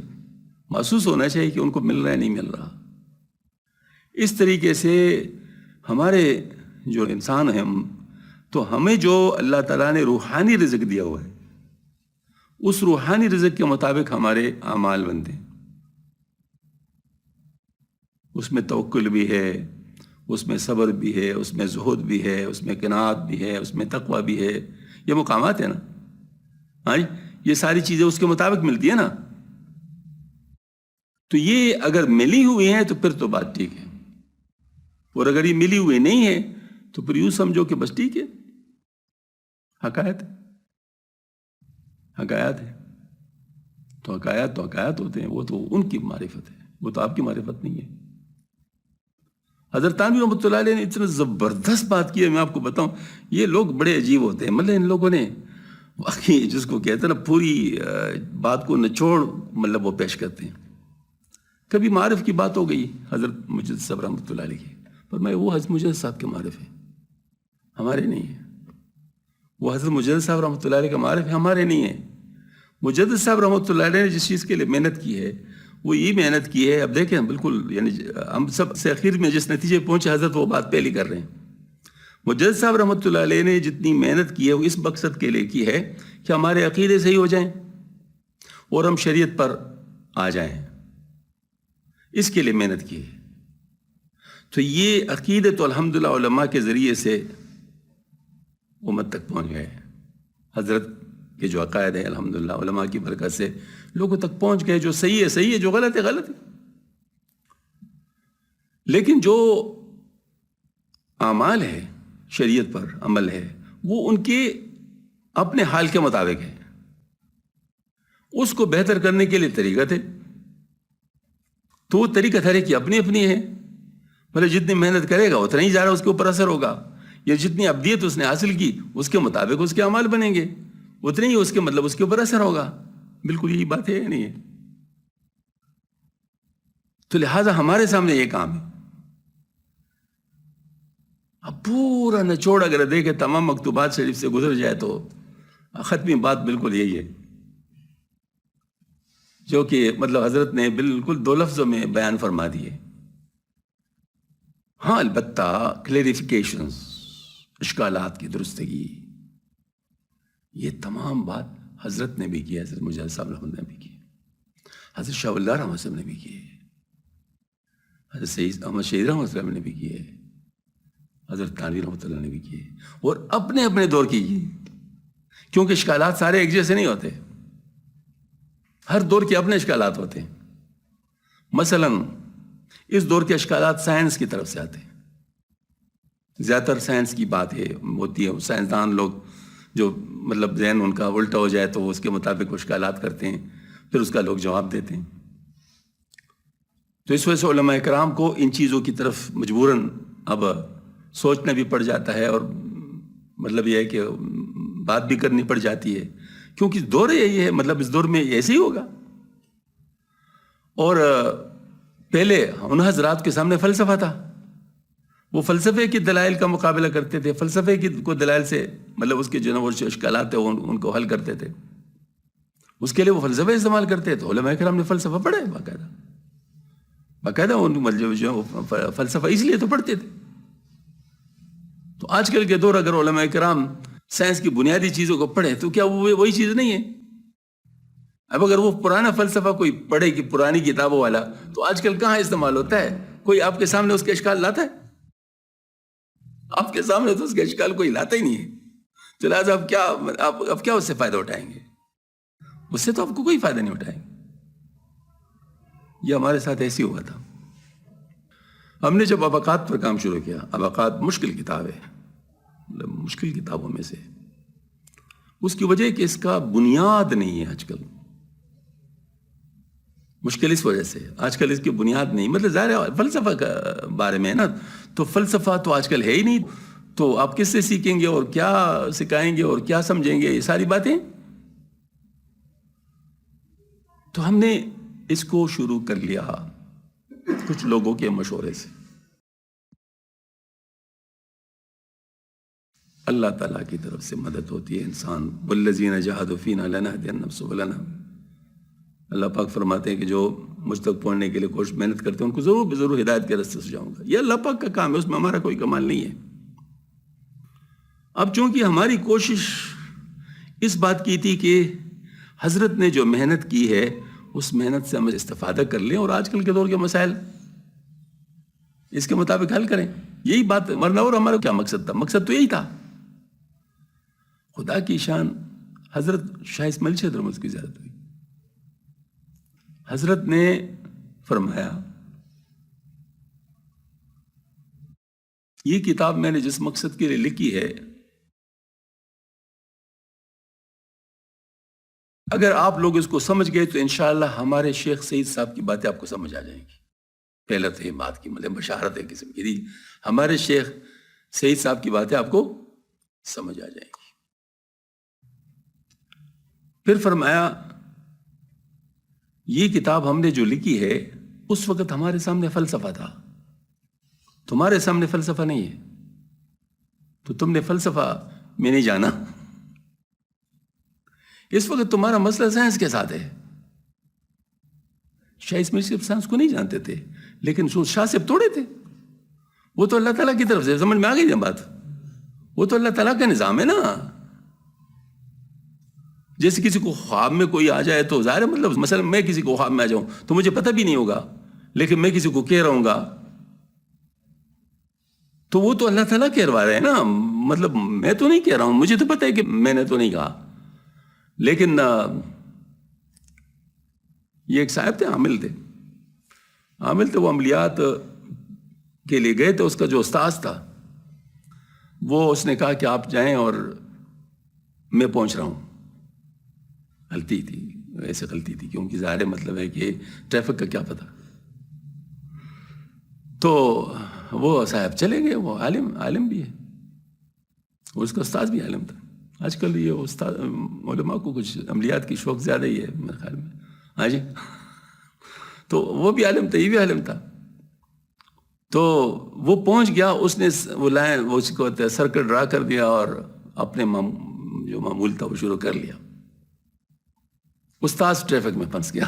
محسوس ہونا چاہیے کہ ان کو مل رہا ہے نہیں مل رہا. اس طریقے سے ہمارے جو انسان ہیں تو ہمیں جو اللہ تعالیٰ نے روحانی رزق دیا ہوا ہے اس روحانی رزق کے مطابق ہمارے اعمال بنتے ہیں. اس میں توکل بھی ہے، اس میں صبر بھی ہے، اس میں زہد بھی ہے، اس میں قناعت بھی ہے، اس میں تقوی بھی ہے. یہ مقامات ہیں نا. ہاں یہ ساری چیزیں اس کے مطابق ملتی ہیں نا. تو یہ اگر ملی ہوئی ہیں تو پھر تو بات ٹھیک ہے، اور اگر یہ ملی ہوئی نہیں ہے تو پھر یوں سمجھو کہ بس ٹھیک ہے، حقائق حقائق ہے. تو حقائق ہوتے ہیں، وہ تو ان کی معرفت ہے، وہ تو آپ کی معرفت نہیں ہے. حضرت تھانوی رحمۃ اللہ علیہ نے اتنا زبردست بات کی ہے، میں آپ کو بتاؤں. یہ لوگ بڑے عجیب ہوتے ہیں. مطلب ان لوگوں نے واقعی جس کو کہتے ہیں نا پوری بات کو نچوڑ مطلب وہ پیش کرتے ہیں. کبھی معارف کی بات ہو گئی حضرت مجد صاحب رحمۃ اللہ علیہ کی، پر میں وہ حضرت مجد صاحب کے معارف ہیں، ہمارے نہیں ہیں. وہ حضرت مجد صاحب رحمۃ اللہ علیہ کا معارف ہے، ہمارے نہیں ہیں. مجد صاحب رحمۃ اللہ علیہ نے جس چیز کے لیے محنت کی ہے وہ یہ محنت کی ہے. اب دیکھیں بالکل یعنی ہم سب سے اخیر میں جس نتیجے پہنچے حضرت وہ بات پہلی کر رہے ہیں. مجد صاحب رحمۃ اللہ علیہ نے جتنی محنت کی ہے وہ اس مقصد کے لیے کی ہے کہ ہمارے عقیدے صحیح ہو جائیں اور ہم شریعت پر آ جائیں. اس کے لیے محنت کی ہے. تو یہ عقیدے تو الحمدللہ علماء کے ذریعے سے امت تک پہنچ گئے. حضرت کے جو عقائد ہیں الحمدللہ علماء کی برکت سے لوگوں تک پہنچ گئے. جو صحیح ہے صحیح ہے، جو غلط ہے غلط ہے. لیکن جو اعمال ہے، شریعت پر عمل ہے، وہ ان کے اپنے حال کے مطابق ہے. اس کو بہتر کرنے کے لیے طریقہ تھے، تو وہ طریقہ ہر ایک کی اپنی اپنی ہے. مطلب جتنی محنت کرے گا اتنا ہی زیادہ اس کے اوپر اثر ہوگا، یا جتنی ابدیت اس نے حاصل کی اس کے مطابق اس کے اعمال بنیں گے، اتنے ہی اس کے مطلب اس کے اوپر اثر ہوگا. بالکل یہی بات ہے یا نہیں ہے؟ تو لہٰذا ہمارے سامنے یہ کام ہے. اب پورا نچوڑ اگر دیکھے تمام مکتوبات شریف سے گزر جائے تو ختمی بات بالکل یہی ہے، جو کہ مطلب حضرت نے بالکل 2 لفظوں میں بیان فرما دیے. ہاں البتہ کلیریفیکیشنز، اشکالات کی درستگی، یہ تمام بات حضرت نے بھی کی، حضرت مجاہد صاحب رحمۃ نے بھی کی، حضرت شاہ اللہ رحمۃ صاحب نے بھی کی، حضرت سید احمد شہید رحمۃ صاحب نے بھی کی ہے، حضرت تھانوی رحمۃ اللہ نے بھی کی ہے، اور اپنے اپنے دور کی، کیونکہ اشکالات سارے ایک جیسے نہیں ہوتے، ہر دور کے اپنے اشکالات ہوتے ہیں. مثلاً اس دور کے اشکالات سائنس کی طرف سے آتے ہیں. زیادہ تر سائنس کی بات ہوتی ہے، سائنسدان لوگ جو مطلب ذہن ان کا الٹا ہو جائے تو اس کے مطابق اشکالات کرتے ہیں، پھر اس کا لوگ جواب دیتے ہیں. تو اس وجہ سے علماء کرام کو ان چیزوں کی طرف مجبوراً اب سوچنا بھی پڑ جاتا ہے، اور مطلب یہ ہے کہ بات بھی کرنی پڑ جاتی ہے، کیونکہ دور یہی ہے. مطلب اس دور میں ایسے ہی ہوگا. اور پہلے ان حضرات کے سامنے فلسفہ تھا، وہ فلسفے کی دلائل کا مقابلہ کرتے تھے، فلسفے کی کو دلائل سے مطلب اس کے جو وہ اشکالات تھے ان کو حل کرتے تھے، اس کے لیے وہ فلسفے استعمال کرتے تھے۔ علماء کرام نے فلسفہ پڑھا ہے باقاعدہ ان جو فلسفہ اس لیے تو پڑھتے تھے۔ تو آج کل کے دور اگر علماء کرام سائنس کی بنیادی چیزوں کو پڑھے تو کیا وہ وہی چیز نہیں ہے؟ اب اگر وہ پرانا فلسفہ کوئی پڑھے کہ پرانی کتابوں والا، تو آج کل کہاں استعمال ہوتا ہے؟ کوئی آپ کے سامنے اس کے اشکال لاتا ہے؟ آپ کے سامنے تو اس کے اشکال کوئی لاتا ہی نہیں ہے، تو لہٰذا آپ کیا اس سے فائدہ اٹھائیں گے؟ اس سے تو آپ کو کوئی فائدہ نہیں اٹھائیں گے۔ یہ ہمارے ساتھ ایسی ہوا تھا۔ ہم نے جب اباقات پر کام شروع کیا، اباقات مشکل کتاب ہے، مشکل کتابوں میں سے، اس کی وجہ کہ اس کا بنیاد نہیں ہے آج کل۔ مشکل اس وجہ سے آج کل اس کی بنیاد نہیں، مطلب ظاہر ہے فلسفہ کا بارے میں ہے نا، تو فلسفہ تو آج کل ہے ہی نہیں، تو آپ کس سے سیکھیں گے اور کیا سکھائیں گے اور کیا سمجھیں گے؟ یہ ساری باتیں۔ تو ہم نے اس کو شروع کر لیا کچھ لوگوں کے مشورے سے۔ اللہ تعالیٰ کی طرف سے مدد ہوتی ہے انسان، والذین جاہدوا فینا لنہدینہم سبلنا۔ اللہ پاک فرماتے ہیں کہ جو مجھ تک پہنچنے کے لیے کوشش محنت کرتے ہیں ان کو ضرور ہدایت کے راستے سے جاؤں گا۔ یہ اللہ پاک کا کام ہے، اس میں ہمارا کوئی کمال نہیں ہے۔ اب چونکہ ہماری کوشش اس بات کی تھی کہ حضرت نے جو محنت کی ہے اس محنت سے ہم استفادہ کر لیں اور آج کل کے دور کے مسائل اس کے مطابق حل کریں، یہی بات، ورنہ اور ہمارا کیا مقصد تھا؟ مقصد تو یہی تھا۔ خدا کی شان، حضرت شاہ اسماعیل شیخ رحمۃ کی زیارت ہوئی، حضرت نے فرمایا یہ کتاب میں نے جس مقصد کے لیے لکھی ہے، اگر آپ لوگ اس کو سمجھ گئے تو انشاءاللہ ہمارے شیخ سید صاحب کی باتیں آپ کو سمجھ آ جائیں گی۔ پہلے تو یہ بات کی مطلب بشارت ہے قسم کی، ہمارے شیخ سید صاحب کی باتیں آپ کو سمجھ آ جائیں گی۔ پھر فرمایا یہ کتاب ہم نے جو لکھی ہے اس وقت ہمارے سامنے فلسفہ تھا، تمہارے سامنے فلسفہ نہیں ہے، تو تم نے فلسفہ میں نہیں جانا۔ اس وقت تمہارا مسئلہ سائنس کے ساتھ ہے۔ شاہ اسماعیل صاحب سائنس کو نہیں جانتے تھے، لیکن شاہ صاحب توڑے تھے، وہ تو اللہ تعالیٰ کی طرف سے، سمجھ میں آ گئی نا بات، وہ تو اللہ تعالیٰ کا نظام ہے نا۔ جیسے کسی کو خواب میں کوئی آ جائے تو ظاہر ہے، مطلب مثلا میں کسی کو خواب میں آ جاؤں تو مجھے پتہ بھی نہیں ہوگا، لیکن میں کسی کو کہہ رہا ہوں گا تو وہ تو اللہ تعالیٰ کہلوا رہے ہیں نا، مطلب میں تو نہیں کہہ رہا ہوں، مجھے تو پتہ ہے کہ میں نے تو نہیں کہا۔ لیکن یہ ایک صاحب تھے، عامل تھے، وہ عملیات کے لیے گئے تھے، اس کا جو استاذ تھا وہ اس نے کہا کہ آپ جائیں اور میں پہنچ رہا ہوں۔ غلطی تھی، ایسے غلطی تھی کیونکہ ظاہر مطلب ہے کہ ٹریفک کا کیا پتہ۔ تو وہ صاحب چلے گئے، وہ عالم بھی ہے، اس کا استاذ بھی عالم تھا۔ آج کل یہ استاد علماء کو کچھ عملیات کی شوق زیادہ ہی ہے میرے خیال میں، ہاں جی۔ تو وہ بھی عالم تھا، یہ بھی عالم تھا۔ تو وہ پہنچ گیا، اس نے وہ لائن وہ اس کو سرکل ڈرا کر دیا اور اپنے جو معمول تھا وہ شروع کر لیا۔ استاذ ٹریفک میں پھنس گیا،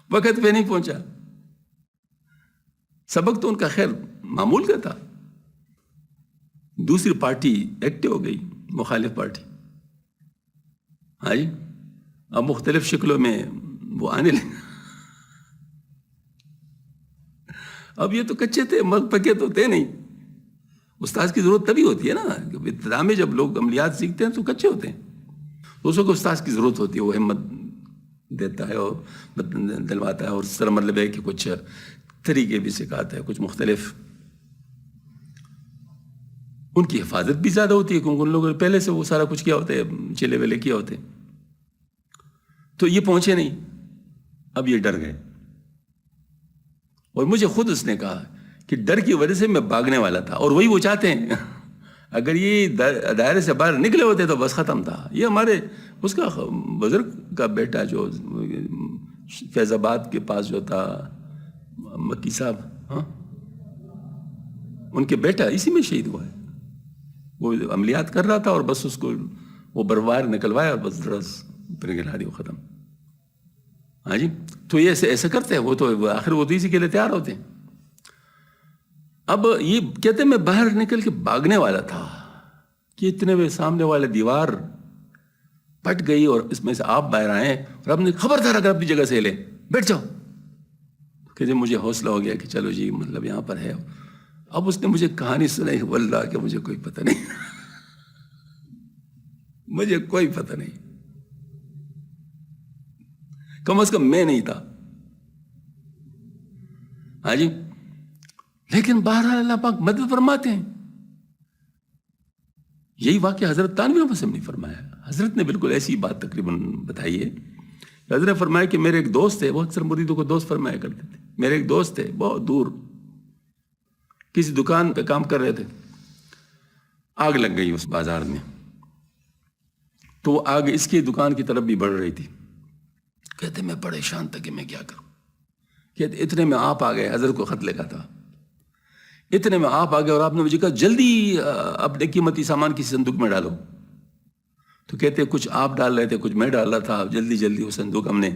وقت پہ نہیں پہنچا۔ سبق تو ان کا خیر معمول کا تھا، دوسری پارٹی ایکٹیو ہو گئی، مخالف پارٹی، ہاں جی، اب مختلف شکلوں میں وہ آنے لگے۔ اب یہ تو کچے تھے، مر پکے تو تھے نہیں۔ استاذ کی ضرورت تبھی ہوتی ہے نا، ابتدا میں جب لوگ عملیات سیکھتے ہیں تو کچے ہوتے ہیں، تو اس کو استاذ کی ضرورت ہوتی ہے، وہ ہمت دیتا ہے اور دلواتا ہے، اور اس طرح مطلب ہے کہ کچھ طریقے بھی سکھاتا ہے، کچھ مختلف۔ ان کی حفاظت بھی زیادہ ہوتی ہے کیونکہ ان لوگوں نے پہلے سے وہ سارا کچھ کیا ہوتا ہے، چلے ویلے کیا ہوتے ہیں۔ تو یہ پہنچے نہیں، اب یہ ڈر گئے، اور مجھے خود اس نے کہا کہ ڈر کی وجہ سے میں بھاگنے والا تھا، اور وہی وہ چاہتے ہیں۔ اگر یہ دائرے سے باہر نکلے ہوتے تو بس ختم تھا۔ یہ ہمارے اس کا بزرگ کا بیٹا جو فیض آباد کے پاس جو تھا، مکی صاحب، ہاں ان کے بیٹا اسی میں شہید ہوا ہے. وہ عملیات کر رہا تھا اور بس اس کو وہ بروار نکلوایا اور بس درس پھر گلا دی، وہ ختم. ہاں جی، تو یہ ایسا کرتے ہیں وہ، تو آخر وہ تو اسی کے لیے تیار ہوتے ہیں. اب یہ کہتے ہیں میں باہر نکل کے بھاگنے والا تھا کہ اتنے میں سامنے والے دیوار پٹ گئی اور اس میں سے آپ باہر آئے اور آپ نے خبردار اگر اپنی جگہ سے ہلے بیٹھ جاؤ. کہ جب مجھے حوصلہ ہو گیا کہ چلو جی مطلب یہاں پر ہے. اب اس نے مجھے کہانی سنائی، واللہ کہ مجھے کوئی پتہ نہیں مجھے کوئی پتہ نہیں، کم از کم میں نہیں تھا. ہاں جی، لیکن بہرحال اللہ پاک مدد فرماتے ہیں. یہی واقعہ حضرت تانوی مسلم نے فرمایا. حضرت نے بالکل ایسی بات تقریباً بتائی ہے. حضرت فرمایا کہ میرے ایک دوست تھے، وہ اکثر مریدوں کو دوست فرمایا کرتے تھے. میرے ایک دوست تھے بہت دور، کسی دکان پہ کام کر رہے تھے، آگ لگ گئی اس بازار میں. تو وہ آگ اس کی دکان کی طرف بھی بڑھ رہی تھی. کہتے میں پریشان تھا کہ میں کیا کروں. کہتے اتنے میں آپ آ گئے. حضرت کو خط لکھا تھا. اتنے میں آپ آ گئے اور آپ نے مجھے کہا جلدی اپنے قیمتی سامان کسی صندوق میں ڈالو. تو کہتے کچھ آپ ڈال رہے تھے، کچھ میں ڈال رہا تھا. جلدی جلدی وہ صندوق ہم نے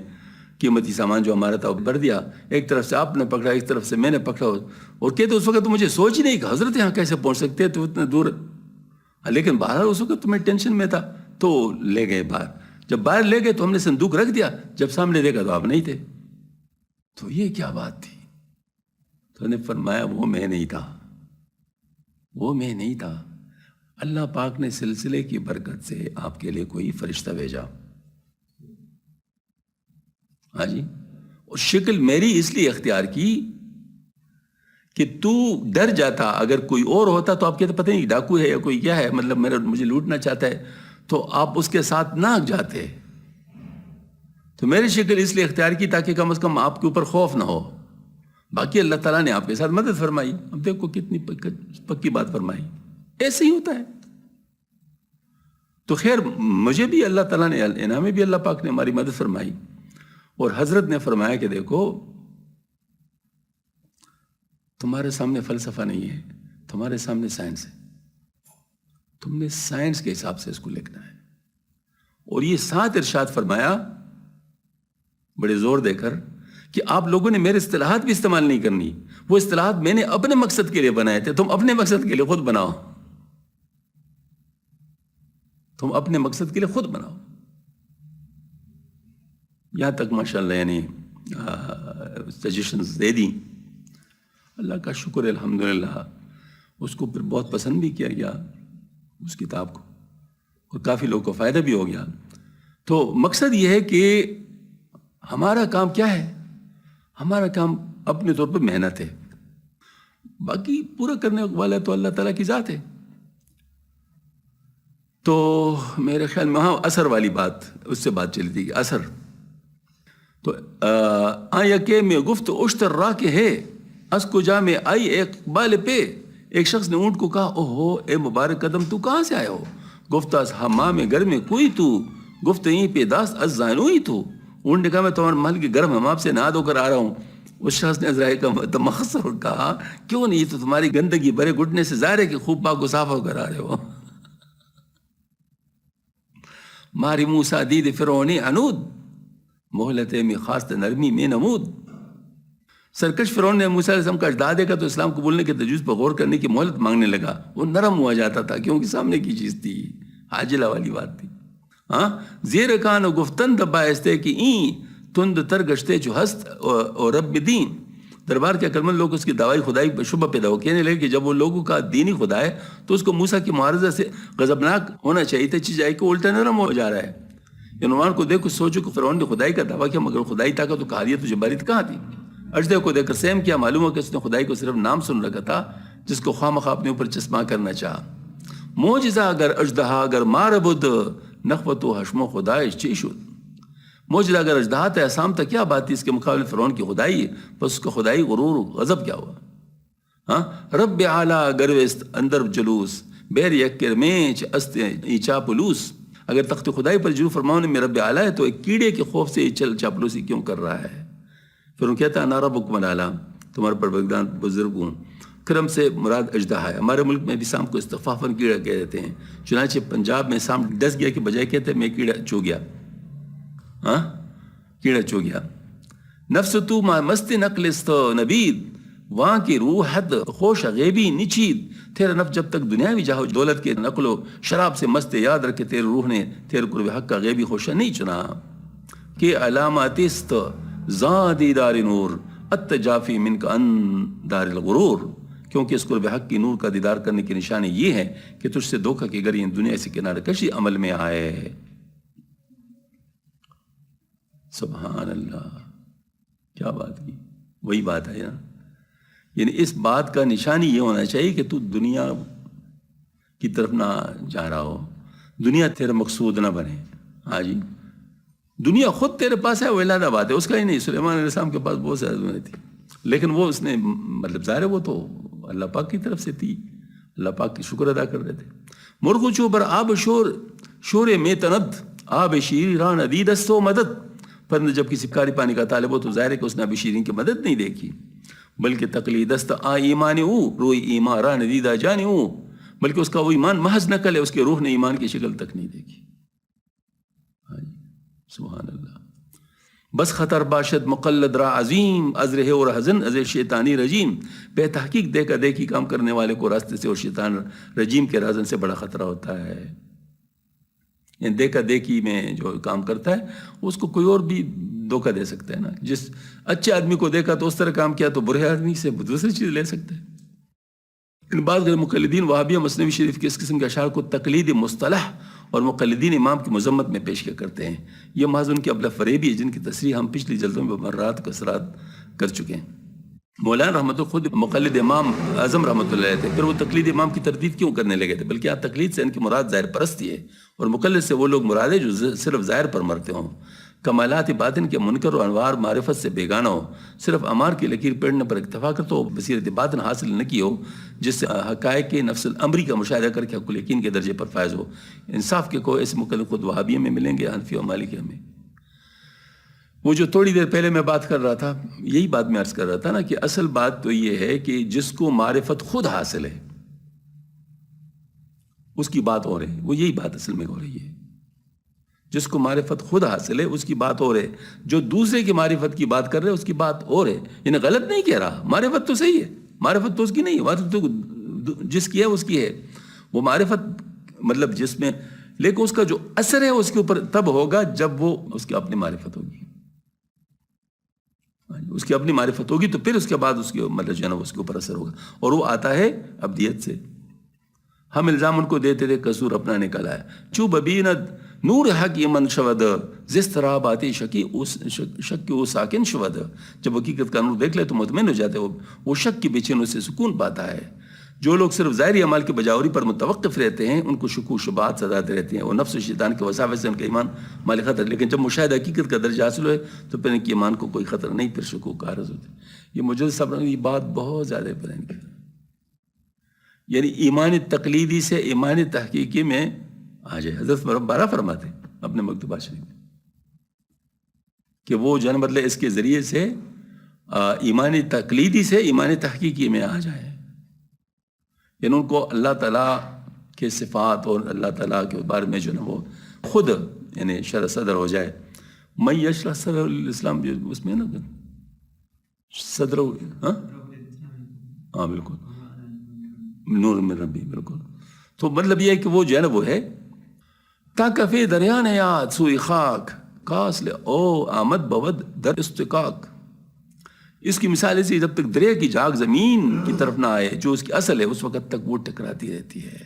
قیمتی سامان جو ہمارا تھا وہ بھر دیا. ایک طرف سے آپ نے پکڑا، ایک طرف سے میں نے پکڑا. اور کہتے اس وقت تو مجھے سوچ ہی نہیں کہ حضرت یہاں کیسے پہنچ سکتے ہیں تو اتنے دور. لیکن باہر اس وقت تو میں ٹینشن میں تھا. تو لے گئے باہر. جب باہر لے گئے تو ہم نے صندوق رکھ دیا. جب سامنے دیکھا تو آپ نہیں تھے. تو یہ کیا بات تھی؟ تو نے فرمایا وہ میں نہیں تھا، وہ میں نہیں تھا. اللہ پاک نے سلسلے کی برکت سے آپ کے لیے کوئی فرشتہ بھیجا. ہاں جی، اور شکل میری اس لیے اختیار کی کہ تو ڈر جاتا. اگر کوئی اور ہوتا تو آپ کہتے پتہ نہیں ڈاکو ہے یا کوئی کیا ہے، مطلب مجھے لوٹنا چاہتا ہے، تو آپ اس کے ساتھ نہ جاتے. تو میری شکل اس لیے اختیار کی تاکہ کم از کم آپ کے اوپر خوف نہ ہو. باقی اللہ تعالیٰ نے آپ کے ساتھ مدد فرمائی. اب دیکھو کتنی پکی بات فرمائی. ایسے ہی ہوتا ہے. تو خیر مجھے بھی اللہ تعالیٰ نے انعام بھی اللہ پاک نے ہماری مدد فرمائی. اور حضرت نے فرمایا کہ دیکھو تمہارے سامنے فلسفہ نہیں ہے، تمہارے سامنے سائنس ہے. تم نے سائنس کے حساب سے اس کو لکھنا ہے. اور یہ ساتھ ارشاد فرمایا بڑے زور دے کر کہ آپ لوگوں نے میرے اصطلاحات بھی استعمال نہیں کرنی. وہ اصطلاحات میں نے اپنے مقصد کے لیے بنائے تھے، تم اپنے مقصد کے لیے خود بناؤ. تم اپنے مقصد کے لیے خود بناؤ. یہاں تک ماشاءاللہ یعنی سجیشنز دے دی. اللہ کا شکر الحمدللہ. اس کو پھر بہت پسند بھی کیا گیا اس کتاب کو، اور کافی لوگوں کو فائدہ بھی ہو گیا. تو مقصد یہ ہے کہ ہمارا کام کیا ہے؟ ہمارا کام اپنے طور پر محنت ہے. باقی پورا کرنے والا تو اللہ تعالیٰ کی ذات ہے. تو میرے خیال میں وہاں اثر والی بات اس سے بات چلی تھی. اثر تو آیا کہ میں گفت اشتر را کے ہے اس کو جا میں آئی ایک بال پہ. ایک شخص نے اونٹ کو کہا اوہو اے مبارک قدم تو کہاں سے آئے ہو؟ گفت از حمام گھر میں کوئی تو. گفت یہیں پہ داست از زانوئی تو. اونٹ نے کہا میں تمہارے محل کے گرم حمام سے نہا دھو کر آ رہا ہوں. اس شخص نے عزرائیل کا مخصر کہا کیوں نہیں، تو تمہاری گندگی برے گھٹنے سے ظاہر ہے کہ خوب پاک و صاف ہو کر آ رہے ہو. ماری موسیٰ دید فرعونی عنود مہلت میں خاص نرمی میں نمود. سرکش فرعون نے موسیٰ علیہ السلام کا اجداد دیکھا تو اسلام قبولنے کے تجویز پر غور کرنے کی مہلت مانگنے لگا. وہ نرم ہوا جاتا تھا کیونکہ سامنے کی چیز تھی، عاجلہ والی بات تھی. ہاں زیر کان و گفتن دبائستے کہ این تند تر گشتے جو ہست اور رب دین. دربار کے عقلمند لوگ اس کی دعوی خدائی پر شبہ پیدا ہو. کہنے لگے کہ جب وہ لوگوں کا دینی خدا ہے تو اس کو موسیٰ کی معارضہ سے غضبناک ہونا چاہیے تھا. چیز آئی کہ الٹا نرم ہو جا رہا ہے. عنوان کو دیکھ کر سوچو کہ فرعون نے خدائی کا دعویٰ کیا، مگر خدائی طاقت و قہریت و جباریت کہاں تھی؟ اجدہ کو دیکھ کر سیم کیا. معلوم ہو کہ اس نے خدائی کو صرف نام سن رکھا تھا جس کو خواہ مخواہ اپنے اوپر چسپاں کرنا چاہا. موجزہ اگر اجدہا اگر ماربد نخوت و حشم و خدایش چی شد. موجزہ اگر اجدہا تھا اسام تھا کیا بات تھی اس کے مقابلے فرعون کی خدائی ہے. بس اس کا خدائی غرور و غضب کیا ہوا. ہاں رب اعلیٰ گروست اندر جلوس بیر یکر میچ است ایچا پلوس. اگر تخت خدائی پر جلو فرماؤں نے میں رب اعلیٰ ہے تو ایک کیڑے کے خوف سے چل چاپلوسی کیوں کر رہا ہے؟ پھر وہ کہتا ہے نا ربکم الاعلیٰ، تمہارا پروردگار بزرگ ہوں. کرم سے مراد اژدہا ہے. ہمارے ملک میں بھی سانپ کو استخفافاً کیڑا کہہ دیتے ہیں. چنانچہ پنجاب میں سانپ ڈس گیا کے بجائے کہتے ہیں میں کیڑا چو گیا. ہاں کیڑا چو گیا. نفس تو ما مست نقل است نبید، وہاں کی روح حد خوش غیبی نچید. تیرا نفس جب تک دنیاوی جاہو دولت کے نقل و شراب سے مست، یاد رکھے تیرے روح نے تیرے قرب حق کا غیبی خوشہ نہیں چنا. کہ علامات است زادی دار نور التجافی من کا ان دار الغرور. کیونکہ اس قرب حق کی نور کا دیدار کرنے کی نشانی یہ ہے کہ تجھ سے دھوکہ کی گری دنیا سے کنارہ کشی عمل میں آئے. سبحان اللہ، کیا بات کی. وہی بات ہے نا، یعنی اس بات کا نشانی یہ ہونا چاہیے کہ تو دنیا کی طرف نہ جا رہا ہو، دنیا تیرا مقصود نہ بنے. ہاں جی، دنیا خود تیرے پاس ہے، وہ علیحدہ بات ہے. اس کا ہی نہیں، سلیمان علیہ السلام کے پاس بہت زیادہ دنیا تھی، لیکن وہ اس نے مطلب ظاہر ہے وہ تو اللہ پاک کی طرف سے تھی، اللہ پاک کی شکر ادا کر رہے تھے. مرغ چوبر آب شور شور میں تند آب شیریں ران ندید است و مدد. پرندہ جب کسی کاری پانی کا طالب ہو تو ظاہر ہے کہ اس نے ابھی شیرین کی مدد نہیں دیکھی، بلکہ تقلید است آ ایمان او روئی ایمان را ندیدہ جان او. بلکہ اس کا وہ ایمان محض نقل ہے، اس کے روح نے ایمان کی شکل تک نہیں دیکھی. سبحان اللہ. بس خطر باشد مقلد را عظیم از رہے اور حزن از شیطانی رجیم. بے تحقیق دیکھا دیکھی کام کرنے والے کو راستے سے اور شیطان رجیم کے رازن سے بڑا خطرہ ہوتا ہے. یعنی دیکھا دیکھی میں جو کام کرتا ہے اس کو کوئی اور بھی دھوکہ دے سکتا ہے نا. جس اچھے آدمی کو دیکھا تو اس طرح کام کیا تو برے آدمی سے دوسری چیز لے سکتا ہے. ان بعض غیر مقلدین وہابیہ مثنوی شریف کے اس قسم کے اشعار کو تقلید مصطلح اور مقلدین امام کی مذمت میں پیش کیا کرتے ہیں. یہ محض ان کی ابلہ فریبی ہے جن کی تصریح ہم پچھلی جلدوں میں مرات کثرات کر چکے ہیں. مولانا رحمۃ اللہ خود مقلد امام اعظم رحمۃ اللہ علیہ تھے، پھر وہ تقلید امام کی تردید کیوں کرنے لگے تھے؟ بلکہ یہاں تقلید سے ان کی مراد ظاہر پرستی ہے، اور مقلد سے وہ لوگ مراد ہے جو صرف ظاہر پر مرتے ہوں، کمالات باطن کے منکر و انوار معرفت سے بیگانہ ہو، صرف امار کی لکیر پیڑنے پر اکتفا کرتا ہو، بصیرت باطن حاصل نہ کی ہو جس سے حقائق کے نفس الامری کا مشاہدہ کر کے حق الیقین کے درجے پر فائز ہو. انصاف کے کو ایسے مقلد خود وہابیہ میں ملیں گے، حنفی و مالکیہ میں. وہ جو تھوڑی دیر پہلے میں بات کر رہا تھا، یہی بات میں عرض کر رہا تھا نا کہ اصل بات تو یہ ہے کہ جس کو معرفت خود حاصل ہے اس کی بات ہو رہی ہے. وہ یہی بات اصل میں ہو رہی ہے. جس کو معرفت خود حاصل ہے اس کی بات ہو رہے، جو دوسرے کی معرفت کی بات کر رہے اس کی بات ہو رہے. یعنی غلط نہیں کہہ رہا، معرفت تو صحیح ہے، معرفت تو اس کی نہیں ہے، معرفت تو جس کی ہے اس کی ہے. وہ معرفت مطلب جس میں، لیکن اس کا جو اثر ہے اس کے اوپر تب ہوگا جب وہ اس کی اپنی معرفت ہوگی. اس کی اپنی معرفت ہوگی تو پھر اس کے بعد اس کے مطلب جو ہے نا اس کے اوپر اثر ہوگا، اور وہ آتا ہے ابدیت سے. ہم الزام ان کو دیتے تھے قصور اپنا نکل آیا. چو ببیند نور حق من شود زس طرح باتی شکی وہ ساکن شود. جب حقیقت کا نور دیکھ لے تو مطمئن ہو جاتے، وہ شک کی بے چینی سے سکون پاتا ہے. جو لوگ صرف ظاہری اعمال کی بجاوری پر متوقف رہتے ہیں ان کو شکوک و شبہات صداتے رہتے ہیں، اور نفس و شیطان کے وساوس سے ان کا ایمان مال خطر. لیکن جب مشاہدہ حقیقت کا درجہ حاصل ہوئے تو پھر ان کے ایمان کو کوئی خطر نہیں، پھر شکوک کا عارض ہوتے. یہ مجدد صاحب نے یہ بات بہت زیادہ بیان کی. یعنی ایمان تقلیدی سے ایمان تحقیقی میں آ جائے. حضرت بارہ فرماتے اپنے مکتوبات شریف میں کہ وہ جو ہے مطلب اس کے ذریعے سے ایمان تقلیدی سے ایمان تحقیقی میں آ جائے. یعنی ان کو اللہ تعالیٰ کے صفات اور اللہ تعالیٰ کے بارے میں جو ہے وہ خود یعنی شرح صدر ہو جائے. میں یشرح صدر الاسلام اس میں نا صدر، ہاں بالکل نور من ربی، بالکل. تو مطلب یہ ہے کہ وہ جو ہے نا وہ ہے تا کفی دریان یاد سوئی خاک کاسل او آمد بود در استقاق. اس کی مثال ایسی، جب تک دریا کی جھاگ زمین کی طرف نہ آئے جو اس کی اصل ہے اس وقت تک وہ ٹکراتی رہتی ہے.